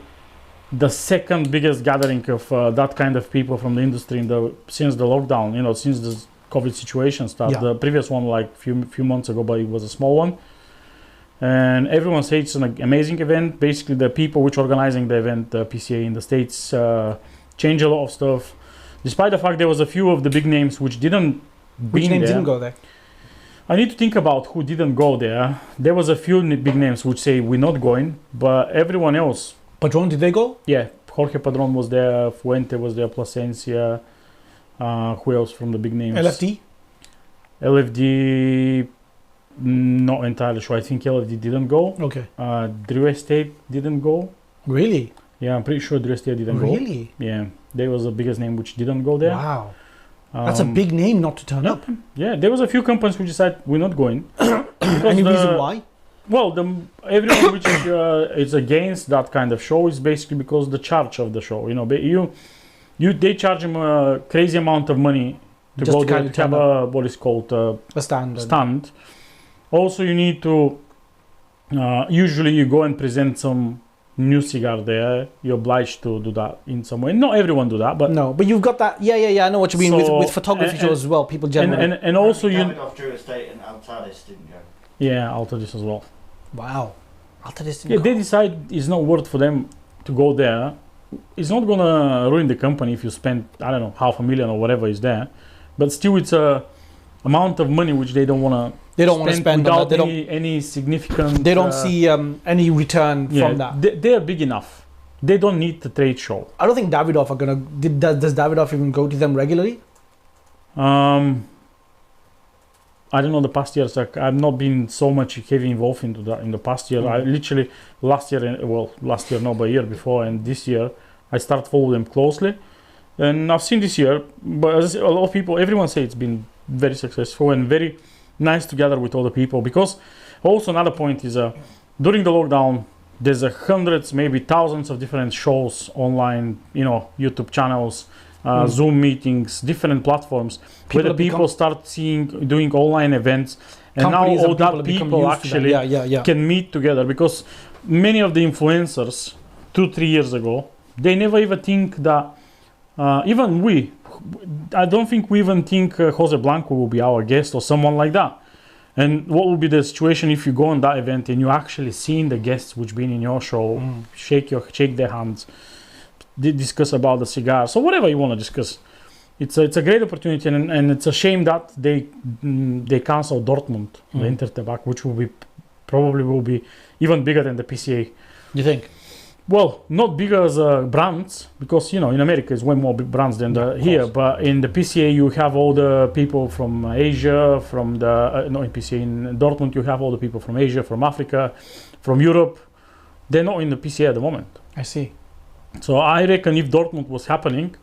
the second biggest gathering of that kind of people from the industry since the lockdown, you know, since the COVID situation started. Yeah. The previous one like few months ago, but it was a small one. And everyone says it's an amazing event. Basically, the people which are organizing the event, the PCA in the States, change a lot of stuff. Despite the fact there was a few of the big names which didn't Which names there. didn't go there? I need to think about who didn't go there. There was a few big names which say we're not going, but everyone else. Padron, did they go? Yeah, Jorge Padron was there, Fuente was there, Plasencia. Who else from the big names? LFD? LFD, not entirely sure. I think LFD didn't go. Okay. Drew Estate didn't go. Really? Yeah, I'm pretty sure Drew Estate didn't go. Really? Yeah, there was the biggest name which didn't go there. Wow. That's a big name not to turn up. Yeah, there was a few companies who decided we're not going. Any reason why? Well, everyone which is against that kind of show is basically because the charge of the show. You know, they charge them a crazy amount of money to Just go to there kind of to have turn a what is called A stand. stand. Also, you need to usually you go and present some new cigar there. You're obliged to do that in some way. Not everyone do that, but No, but you've got that. Yeah. I know what you mean So, with photography and- shows as well. People generally. and also you Davidoff, Drew Estate, and Altadis didn't go. yeah, alter this as well. Wow. After this. Yeah, they decide it's not worth for them to go there. It's not gonna ruin the company if you spend, I don't know, $500,000 or whatever is there, but still it's a amount of money which they don't wanna. They don't want to spend on without that. They any significant. They don't see any return yeah, from that. They're big enough. They don't need the trade show. I don't think Davidoff are gonna. Does Davidoff even go to them regularly? I don't know the past years. I've not been so much heavy involved into that in the past year. I literally last year no, but a year before and this year I started following them closely, and I've seen this year. But as a lot of people, everyone say it's been very successful and very nice together with all the people. Because also another point is during the lockdown, there's hundreds, maybe thousands of different shows online. You know, YouTube channels. Zoom meetings, different platforms where the people start doing online events, and now all that people actually can meet together, because many of the influencers 2-3 years ago, they never even think that I don't think we even think Jose Blanco will be our guest or someone like that. And what will be the situation if you go on that event and you actually seen the guests which been in your show, shake their hands, discuss about the cigars, so whatever you want to discuss. It's a great opportunity, and it's a shame that they cancel Dortmund, the Intertabac, which probably will be even bigger than the PCA. You think? Well, not bigger as brands, because in America it's way more big brands than here. But in the PCA you have all the people from Asia, from the in PCA in Dortmund you have all the people from Asia, from Africa, from Europe. They're not in the PCA at the moment. I see. So I reckon if Dortmund was happening,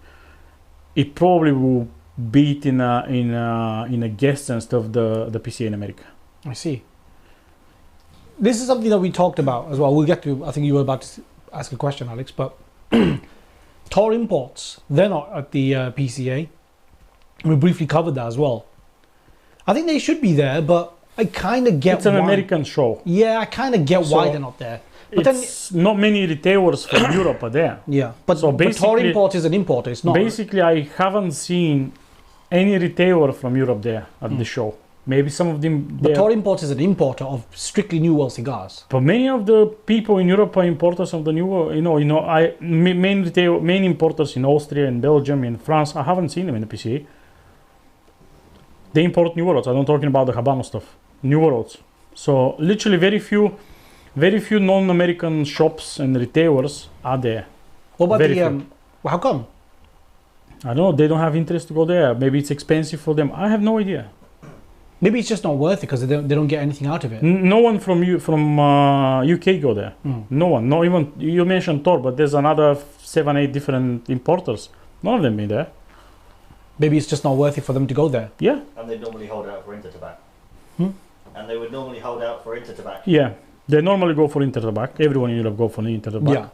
it probably will beat in a guest and stuff the PCA in America. I see. This is something that we talked about as well. We'll get to. I think you were about to ask a question, Alex, but Tor Imports, they're not at the PCA. We briefly covered that as well. I think they should be there, but I kind of get it's an why. American show. Yeah, I kind of get why they're not there. But it's not many retailers from Europe are there. Yeah, but Tor basically, Import is an importer. It's not. Basically, I haven't seen any retailer from Europe there at the show. Maybe some of them. But Tor Import is an importer of strictly New World cigars. But many of the people in Europe are importers of the New World. Main importers in Austria, in Belgium, in France. I haven't seen them in the PCA. They import New Worlds. I'm not talking about the Habano stuff. New Worlds. So literally very few Very few non-American shops and retailers are there. What about Very the few. well, how come? I don't know. They don't have interest to go there. Maybe it's expensive for them. I have no idea. Maybe it's just not worth it because they don't get anything out of it. No one from UK go there. No one. Not even you mentioned Tor, but there's another 7-8 different importers. None of them been there. Maybe it's just not worth it for them to go there. Yeah. And they normally hold out for Intertabac. Hmm? And they would normally hold out for Intertabac. Yeah. They normally go for Intertabac. Everyone in Europe go for Intertabac. Yeah.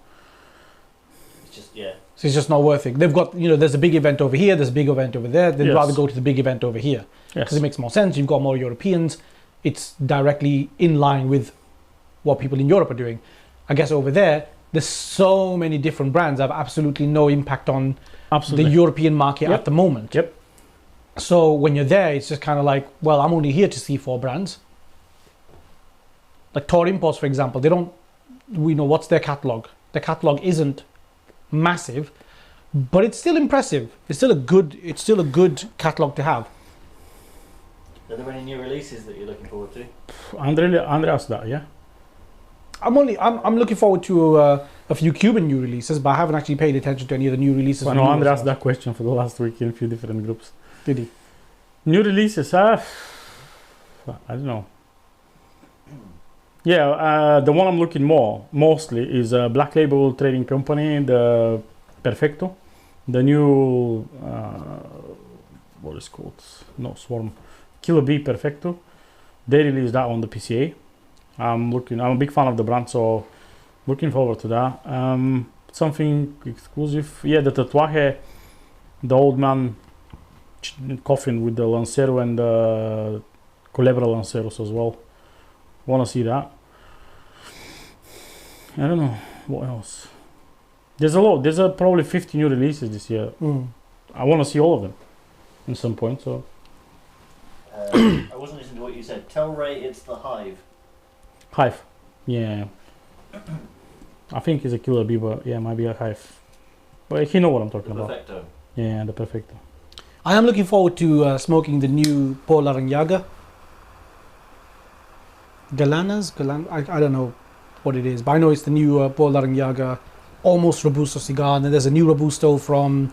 It's just, yeah. So it's just not worth it. They've got, there's a big event over here, there's a big event over there. They'd Yes. rather go to the big event over here Yes. because it makes more sense. You've got more Europeans. It's directly in line with what people in Europe are doing. I guess over there, there's so many different brands that have absolutely no impact on Absolutely. the European market Yep. at the moment. Yep. So when you're there, it's just kind of like, well, I'm only here to see 4 brands. Like Tor Imports, for example, we know what's their catalog. Their catalog isn't massive, but it's still impressive. It's still a good catalog to have. Are there any new releases that you're looking forward to? Andre asked that, yeah. I'm looking forward to a few Cuban new releases, but I haven't actually paid attention to any of the new releases. I know Andre asked that question for the last week in a few different groups. Did he? New releases, I don't know. Yeah, the one I'm looking mostly is a Black Label trading company, the Perfecto, the new what is it called? No, Swarm, Killer Bee Perfecto. They released that on the PCA. I'm a big fan of the brand, so looking forward to that. Something exclusive, yeah, the Tatuaje, the old man coffin with the Lancero and the Culebra Lanceros as well. Want to see that. I don't know what else. There's a lot. There's probably 50 new releases this year. I want to see all of them at some point. So I wasn't listening to what you said. Tell Ray it's the Hive. Hive, yeah. I think it's a Killer Bee, but yeah, might be a Hive. But he know what I'm talking about. Perfecto. Yeah, the Perfecto. I am looking forward to smoking the new Paul Larrañaga. I don't know what it is, but I know it's the new Paul Larrañaga almost Robusto cigar, and then there's a new Robusto from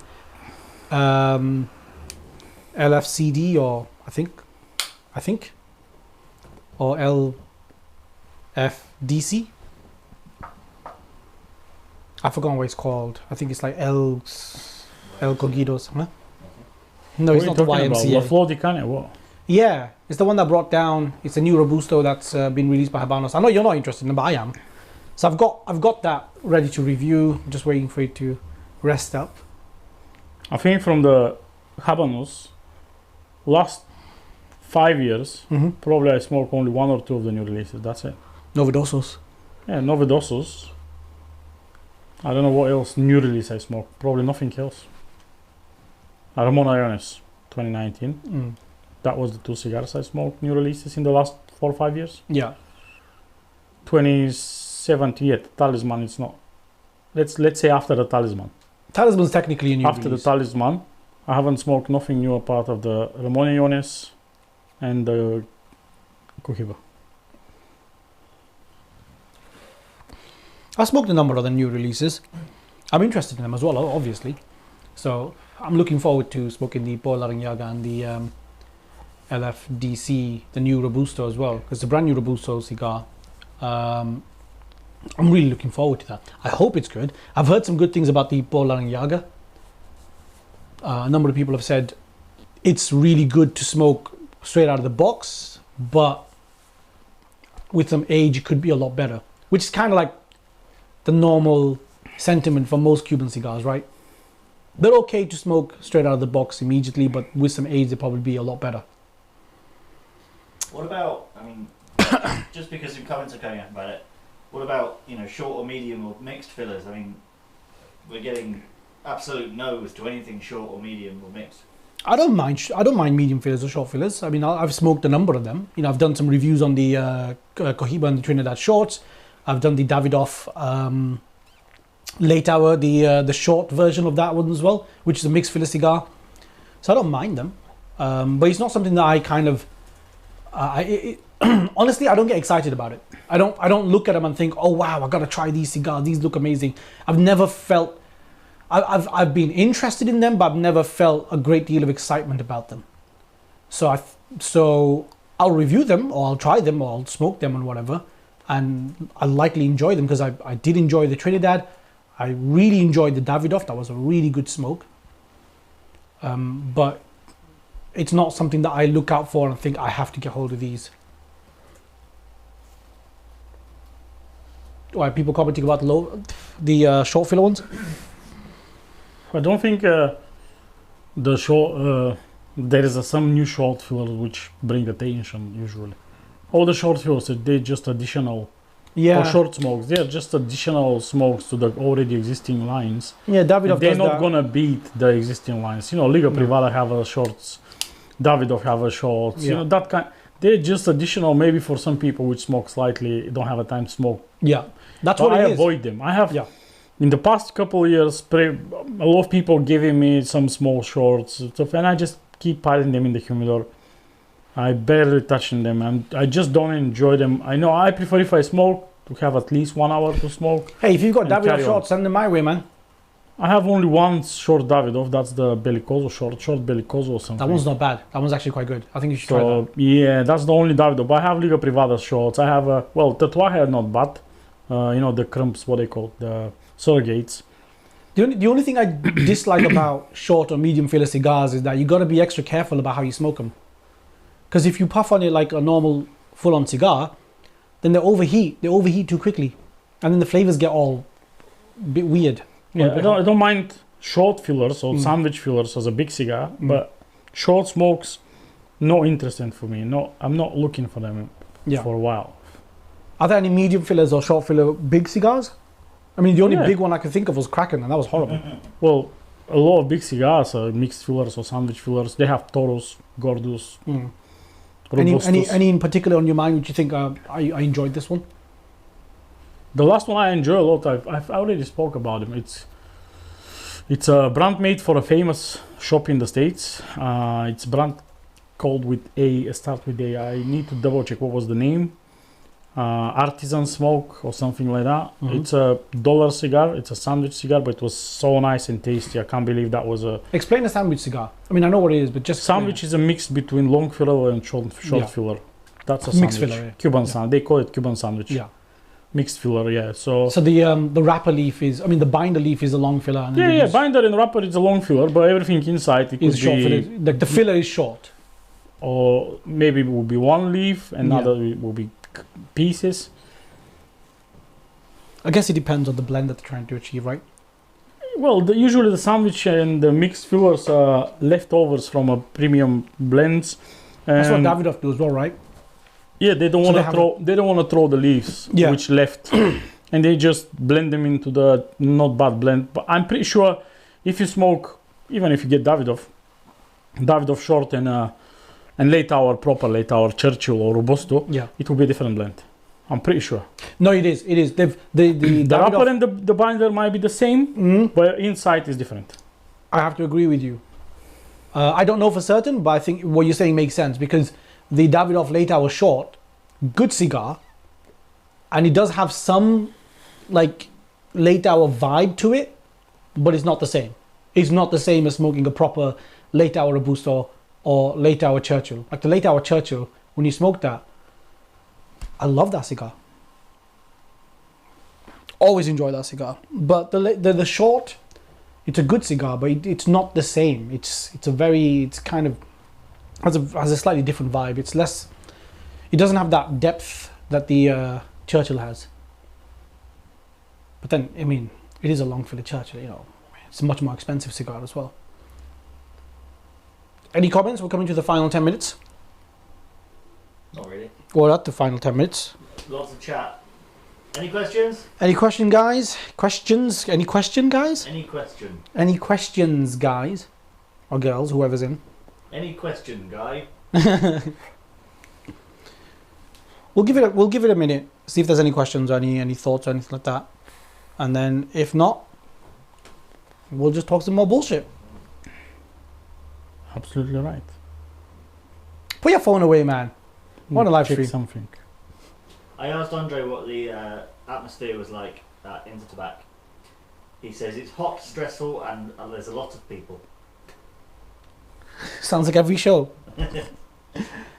LFCD, or I think, or LFDC. I forgot what it's called. I think it's like El Cogidos, huh? No, it's not the YMCA. La Flor de Cane, what? Yeah, it's the one that brought down. It's a new Robusto that's been released by Habanos. I know you're not interested in it, but I am. So I've got that ready to review. I'm just waiting for it to rest up. I think from the Habanos, last 5 years, probably I smoked only 1 or 2 of the new releases. That's it. Novedosos. Yeah, Novedosos. I don't know what else new release I smoked. Probably nothing else. Ramon Iones, 2019. That was the 2 cigars I smoked new releases in the last 4 or 5 years. Yeah. 2017, yeah, Talisman, it's not. Let's say after the Talisman. Talisman's technically a new After release. the Talisman, I haven't smoked nothing new apart of the Ramon Iones and the Cohiba. I smoked a number of the new releases. I'm interested in them as well, obviously. So I'm looking forward to smoking the Paul Larrañaga and the LFDC, the new Robusto as well, because it's a brand new Robusto cigar. I'm really looking forward to that. I hope it's good. I've heard some good things about the Paul Larrañaga. A number of people have said it's really good to smoke straight out of the box, but with some age it could be a lot better, which is kind of like the normal sentiment for most Cuban cigars, right? They're okay to smoke straight out of the box immediately, but with some age they'll probably be a lot better. What about, I mean, just because some comments are coming up about it, what about, short or medium or mixed fillers? I mean, we're getting absolute no's to anything short or medium or mixed. I don't mind medium fillers or short fillers. I mean, I've smoked a number of them. I've done some reviews on the Cohiba and the Trinidad shorts. I've done the Davidoff late hour, the short version of that one as well, which is a mixed filler cigar. So I don't mind them, but it's not something that I kind of Honestly, I don't get excited about it. I don't look at them and think, oh wow, I gotta try these cigars. These look amazing. I've never felt. I've been interested in them, but I've never felt a great deal of excitement about them. So I'll review them, or I'll try them, or I'll smoke them, and whatever, and I'll likely enjoy them because I did enjoy the Trinidad. I really enjoyed the Davidoff. That was a really good smoke. But it's not something that I look out for and think I have to get hold of these. Why are people commenting about the short filler ones? I don't think the short there is some new short fillers which bring attention usually. All the short fillers, they're just additional. Or short smokes. They're just additional smokes to the already existing lines. Yeah, Davidoff. They're not gonna beat the existing lines. You know, Liga Privada have a shorts. Davidoff have a shorts. You know, that kind. They're just additional, maybe for some people which smoke slightly, don't have a time to smoke. Yeah, that's but what I it is. avoid them. I have. In the past couple of years, a lot of people giving me some small shorts, and I just keep piling them in the humidor. I barely touching them, and I just don't enjoy them. I know I prefer if I smoke to have at least 1 hour to smoke. Hey, if you've got Davidoff shorts, send them my way, man. I have only one short Davidoff. That's the Bellicoso short Bellicoso or something. That one's not bad. That one's actually quite good. I think you should try that. Yeah, that's the only Davidoff. But I have Liga Privada shorts. I have Tatuaje are not bad. You know, the crumps, what they call the surrogates. The only thing I dislike about short or medium filler cigars is that you got to be extra careful about how you smoke them. Because if you puff on it like a normal full-on cigar, then they overheat. They overheat too quickly, and then the flavors get all a bit weird. Yeah, I don't mind short fillers or sandwich fillers as a big cigar, but short smokes, no interesting for me. No, I'm not looking for them for a while. Are there any medium fillers or short filler big cigars? I mean, the only big one I could think of was Kraken, and that was horrible. Well, a lot of big cigars are mixed fillers or sandwich fillers. They have Toros, Gordus, Any in particular on your mind which you think I enjoyed this one? The last one I enjoy a lot. I've already spoke about them. It's a brand made for a famous shop in the States. It's brand called with start with A. I need to double check what was the name. Artisan Smoke or something like that. It's a $1 cigar. It's a sandwich cigar, but it was so nice and tasty. I can't believe that was a... Explain a sandwich cigar. I mean, I know what it is, but just... Sandwich is a mix between long filler and short filler. That's a sandwich. Mixed filler, yeah. Cuban sandwich. They call it Cuban sandwich. Yeah. Mixed filler, yeah. So the wrapper leaf is... I mean, the binder leaf is a long filler. And binder and wrapper is a long filler, but everything inside it is short filler. The filler is short. Or maybe it will be one leaf, and another will be pieces. I guess it depends on the blend that they're trying to achieve, right? Well, usually the sandwich and the mixed fillers are leftovers from a premium blends. That's what Davidoff do as well, right? Yeah, they don't want to throw. They don't want to throw the leaves which left, and they just blend them into the not bad blend. But I'm pretty sure if you smoke, even if you get Davidoff short and late hour proper late hour Churchill or Robusto, it will be a different blend. I'm pretty sure. No, it is. It is. The wrapper and the binder might be the same, but inside is different. I have to agree with you. I don't know for certain, but I think what you're saying makes sense because the Davidoff late hour short, good cigar, and it does have some like late hour vibe to it, but it's not the same. It's not the same as smoking a proper late hour Robusto or late hour Churchill. Like the late hour Churchill, when you smoke that, I love that cigar. Always enjoy that cigar. But the short, it's a good cigar, but it's not the same. It's kind of has a slightly different vibe. It's less. It doesn't have that depth that the Churchill has. But then, I mean, it is a long filler Churchill. You know, it's a much more expensive cigar as well. Any comments? We're coming to the final 10 minutes. Not really. We're at the final 10 minutes. Lots of chat. Any questions? Any question, guys? Questions? Any question, guys? Any question? Any questions, guys? Or girls, whoever's in. Any question, guy? We'll give it a minute. See if there's any questions or any thoughts or anything like that. And then if not, we'll just talk some more bullshit. Absolutely right. Put your phone away, man. On a live check stream. something. I asked Andre what the atmosphere was like at Intertobac. He says it's hot, stressful, and there's a lot of people. Sounds like every show.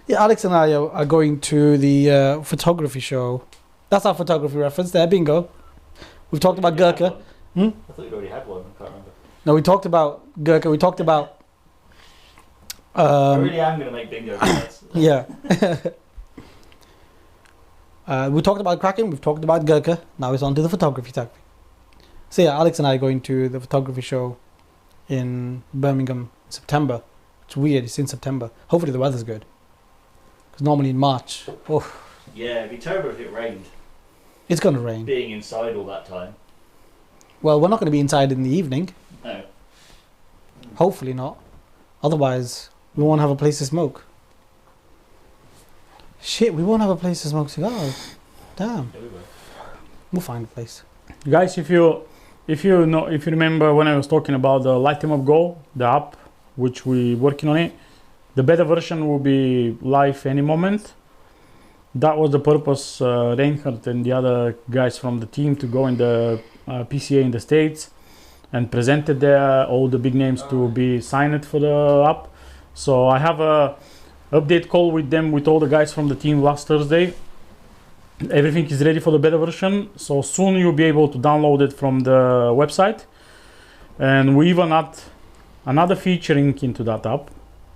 Yeah, Alex and I are going to the photography show. That's our photography reference there, bingo. We've talked about Gurkha. I thought you'd already had one, I can't remember. No, we talked about Gurkha. We talked about... I really am going to make bingo cards. Yeah. We talked about Kraken, we've talked about Gurkha. Now it's on to the photography tag. So yeah, Alex and I are going to the photography show in Birmingham in September. It's weird, it's in September. Hopefully the weather's good. Because normally in March, Yeah, it'd be terrible if it rained. it's going to rain. Being inside all that time. Well, we're not going to be inside in the evening. No. Hopefully not. Otherwise, we won't have a place to smoke. Shit, we won't have a place to smoke cigars. Damn. Yeah, we will. We'll find a place. Guys, if you remember when I was talking about the Light 'em Up Go, the app, which we working on it, the beta version will be live any moment. That was the purpose. Reinhardt and the other guys from the team to go in the PCA in the States and presented there all the big names to be signed for the app. So I have a update call with them, with all the guys from the team last Thursday. Everything is ready for the beta version, so soon you'll be able to download it from the website. And we even add another featuring into that app,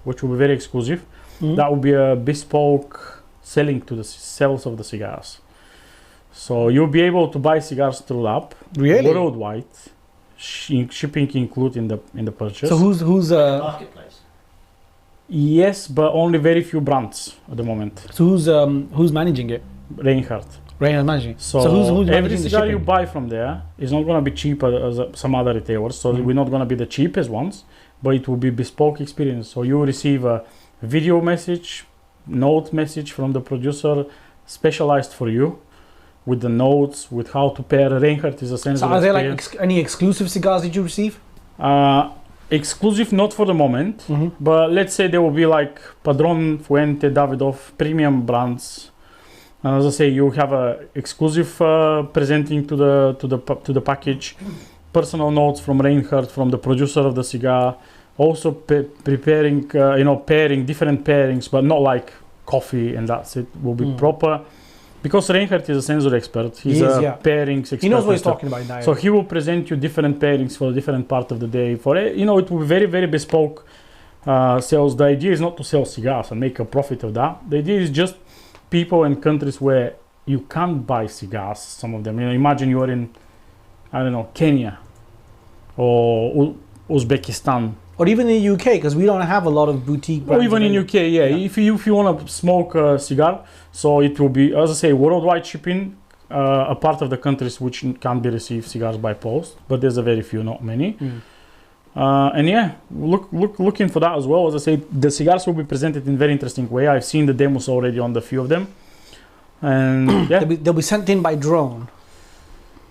which will be very exclusive. That will be a bespoke selling to the sales of the cigars. So you'll be able to buy cigars through the app, Really? worldwide, shipping included in the purchase. So who's Marketplace. Yes, but only very few brands at the moment. who's managing it? Reinhardt. Rain is managing. So, who's every managing the cigar you shipping? buy from there is not going to be cheaper as some other retailers. So we're not going to be the cheapest ones, but it will be bespoke experience. So you will receive a video message, note message from the producer, specialized for you, with the notes, with how to pair. Reinhardt is a sense So of are there experience. like any exclusive cigars that you receive? Exclusive, not for the moment, but let's say there will be like Padron, Fuente, Davidoff, premium brands. And as I say, you have a exclusive presenting to the package, personal notes from Reinhardt, from the producer of the cigar, also preparing, pairing different pairings, but not like coffee and that's it. Will be proper, because Reinhardt is a sensor expert. He's a pairings expert. He knows what he's talking about in that So area. he will present you different pairings for a different part of the day. It will be very, very bespoke sales. The idea is not to sell cigars and make a profit of that. The idea is just people in countries where you can't buy cigars, some of them. Imagine you're in, I don't know, Kenya or Uzbekistan. Or even in the UK, because we don't have a lot of boutique Or brands. even in UK, If you want to smoke a cigar, so it will be, as I say, worldwide shipping, a part of the countries which can't be received cigars by post, but there's a very few, not many. Looking for that as well. As I say, the cigars will be presented in very interesting way. I've seen the demos already on the few of them, and They'll be sent in by drone.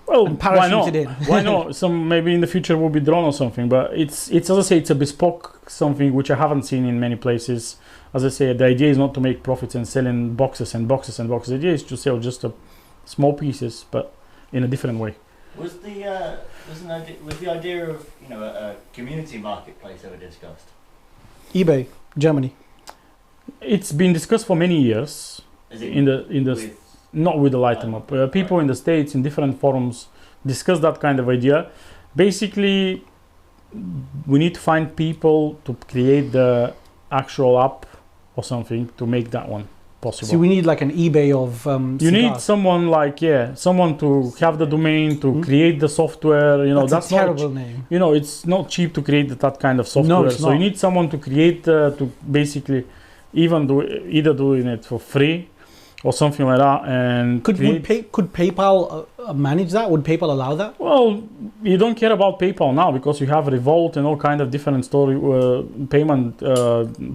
well, and why not? parachuted in. Why not? Some maybe in the future will be drone or something. But it's as I say, it's a bespoke something which I haven't seen in many places. As I say, the idea is not to make profits and sell in boxes and boxes and boxes. The idea is to sell just small pieces, but in a different way. Was the idea of a community marketplace ever discussed? eBay, Germany. It's been discussed for many years. Is it In the with, not with the light 'em up. People in the States in different forums discuss that kind of idea. Basically, we need to find people to create the actual app or something to make that one possible. So we need like an eBay of You need cigars. someone to have the domain, to create the software. That's a terrible name. It's not cheap to create that kind of software. it's So not. you need someone to create, to basically either doing it for free or something like that. And Could PayPal manage that? Would PayPal allow that? well, you don't care about PayPal now because you have Revolt and all kind of different payment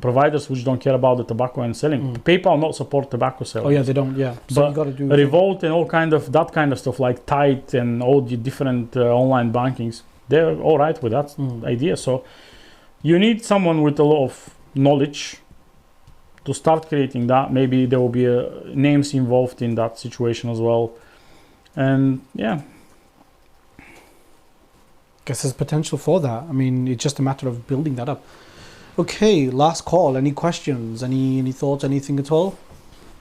providers which don't care about the tobacco and selling. PayPal not support tobacco sales. Oh yeah, they don't. Yeah, so But you got to do Revolt and all kind of that kind of stuff like Tide and all the different online bankings, they're all right with that idea. So you need someone with a lot of knowledge to start creating that. Maybe there will be names involved in that situation as well. And yeah, Guess there's potential for that. I mean, it's just a matter of building that up. Okay, last call. Any questions? Any thoughts? Anything at all?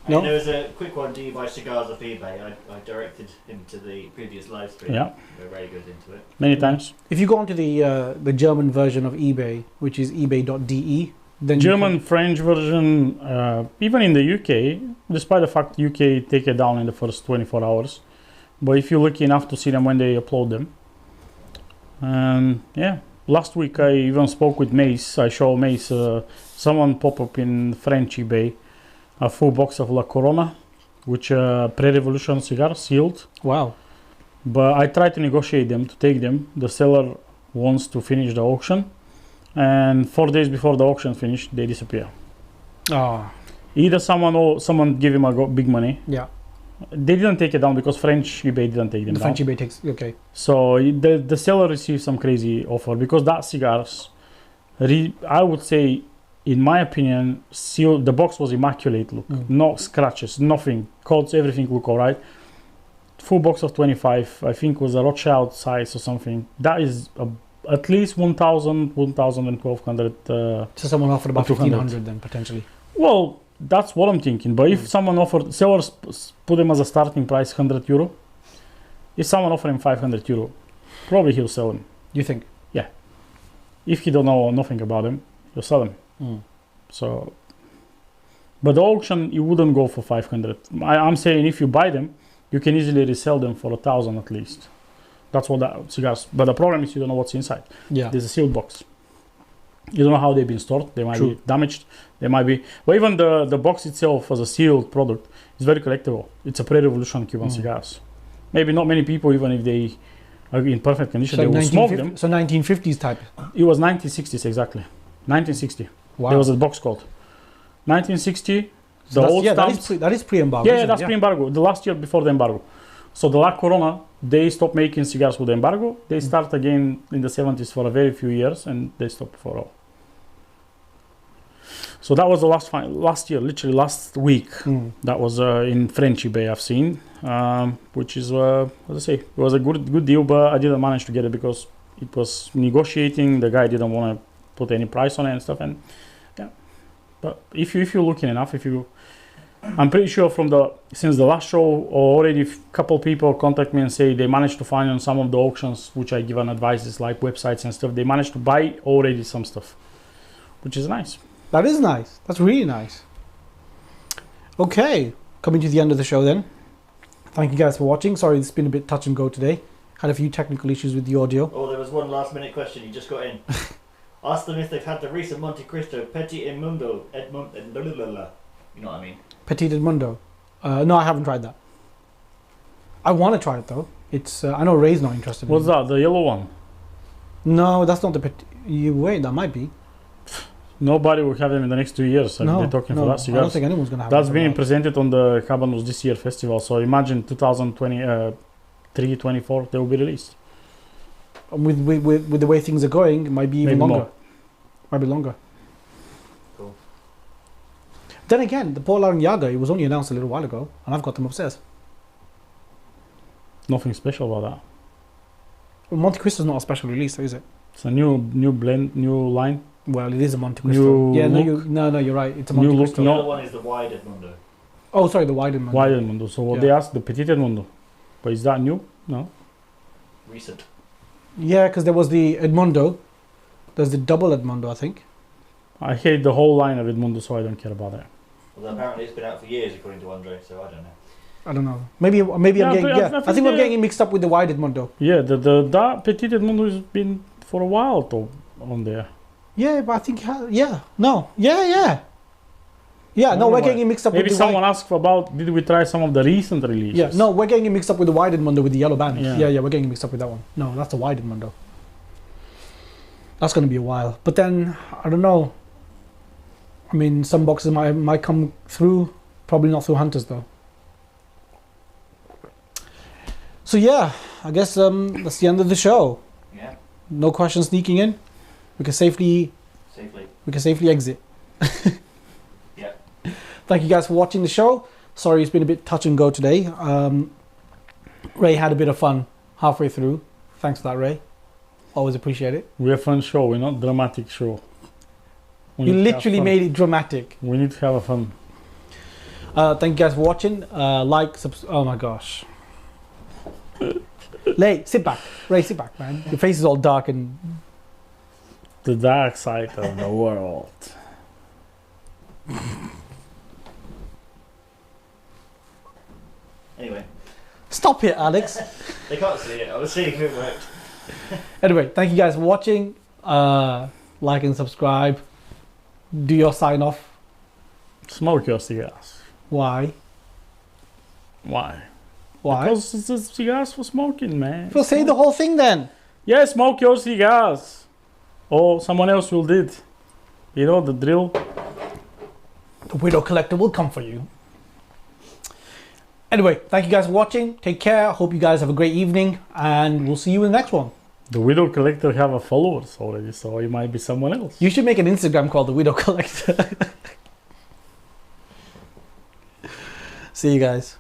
I mean, No? there was a quick one. Do you buy cigars off eBay? I directed him to the previous live stream. yeah, We're very good into it. many times. If you go onto the German version of eBay, which is ebay.de, then German, French version, even in the UK, despite the fact UK take it down in the first 24 hours. But if you're lucky enough to see them when they upload them. Yeah, last week I even spoke with Mace. I show Mace, someone pop up in French eBay, a full box of La Corona, which pre-revolution cigar, sealed. Wow. But I tried to negotiate them, to take them. The seller wants to finish the auction. And 4 days before the auction finished, they disappear. Ah, Either someone give him big money. yeah. They didn't take it down because French eBay didn't take them The down. French eBay takes, okay. So the seller received some crazy offer because that cigars, I would say, in my opinion, sealed. The box was immaculate. Look, no scratches, nothing. Codes, everything look alright. Full box of 25, I think was a Rothschild size or something. That is at least 1,000, 1,000 and 1,200. So someone offered about 200. 1,500 then, potentially. Well, that's what I'm thinking. But if someone offered, sellers put them as a starting price €100. If someone offer him €500, probably he'll sell them. You think? If he don't know nothing about them, he'll sell them. Mm. So, but the auction, you wouldn't go for 500. I'm saying if you buy them, you can easily resell them for 1,000 at least. That's what that cigars. But the problem is you don't know what's inside. Yeah. There's a sealed box. You don't know how they've been stored. They might True. be damaged. They might be. But even the box itself as a sealed product is very collectible. It's a pre-revolution Cuban cigars. Maybe not many people, even if they are in perfect condition, So they will smoke them. So 1950s type. It was 1960s exactly. 1960. Wow. There was a box called 1960. So The old that stamps. is pre-embargo. Yeah, isn't that's it? pre-embargo. The last year before the embargo. So the La Corona, they stopped making cigars with the embargo. They start again in the 70s for a very few years, and they stopped for all. So that was the last year, literally last week. That was in French eBay I've seen, which is, as I say, it was a good deal, but I didn't manage to get it because it was negotiating. The guy didn't want to put any price on it and stuff. And yeah, but if you're looking enough, I'm pretty sure since the last show, already a couple people contact me and say they managed to find on some of the auctions, which I give an advices like websites and stuff. They managed to buy already some stuff, which is nice. That is nice. That's really nice. Okay, coming to the end of the show then. Thank you guys for watching. Sorry, it's been a bit touch and go today. Had a few technical issues with the audio. Oh, there was one last minute question you just got in. Ask them if they've had the recent Monte Cristo Petit Edmundo. You know what I mean? Petit Edmundo. No, I haven't tried that. I want to try it though. It's I know Ray's not interested. What's that? The yellow one? No, that's not the Petit. You wait, that might be. Nobody will have them in the next 2 years. No, They're talking no, for that I don't cigars. think anyone's gonna have. That's it. being presented on the Cabanos this year festival. So imagine 2023, 24, they will be released. With the way things are going, it might be even Maybe longer. more. Might be longer. Cool. Then again, the Paul Yaga, it was only announced a little while ago, and I've got them upstairs. Nothing special about that. Well, Monte Cristo's not a special release, though, is it? It's a new blend, new line. Well, it is a Monte Cristo. New Yeah, look. you're right. It's a New Monte look, Cristo. The no. other one is the wide Edmundo. Oh, sorry, the wide one. Wide Edmundo. So what Yeah. they asked, the Petit Edmundo. But is that new? No. Recent. Yeah, because there was the Edmundo. There's the double Edmundo, I think. I hate the whole line of Edmundo, so I don't care about that. Although apparently it's been out for years, according to Andre, so I don't know. I don't know. Maybe Yeah, I'm getting. but Yeah, I think I'm getting it mixed up with the wide Edmundo. Yeah, that Petit Edmundo has been for a while though on there. Yeah, but I think yeah, no, yeah. No, we're getting it mixed up Maybe with the someone wide. asked about did we try some of the recent releases? Yeah, no, we're getting it mixed up with the wide Edmundo with the yellow band. Yeah. Yeah, we're getting it mixed up with that one. No, that's the wide Edmundo. That's going to be a while. But then I don't know. I mean, some boxes might come through. Probably not through Hunters though. So yeah, I guess that's the end of the show. Yeah, No questions sneaking in. We can safely safely. exit. Yeah. Thank you guys for watching the show. Sorry, it's been a bit touch and go today. Ray had a bit of fun halfway through. Thanks for that, Ray. Always appreciate it. We're a fun show. We're not dramatic show. You literally made it dramatic. We need to have a fun. Thank you guys for watching. Oh my gosh. Ray, sit back. Ray, sit back, man. Your face is all dark and... The dark side of the world. Anyway, Stop it, Alex. they can't see it. I was seeing if it worked. Anyway, thank you guys for watching. Like and subscribe. Do your sign off. Smoke your cigars. Why? Why? Why? Because it's just cigars for smoking, man. Well, say the whole thing then. Yeah, smoke your cigars. Or someone else will do it. You know the drill. The Widow Collector will come for you. Anyway, thank you guys for watching. Take care. Hope you guys have a great evening. And we'll see you in the next one. The Widow Collector have a followers already, so it might be someone else. You should make an Instagram called The Widow Collector. See you guys.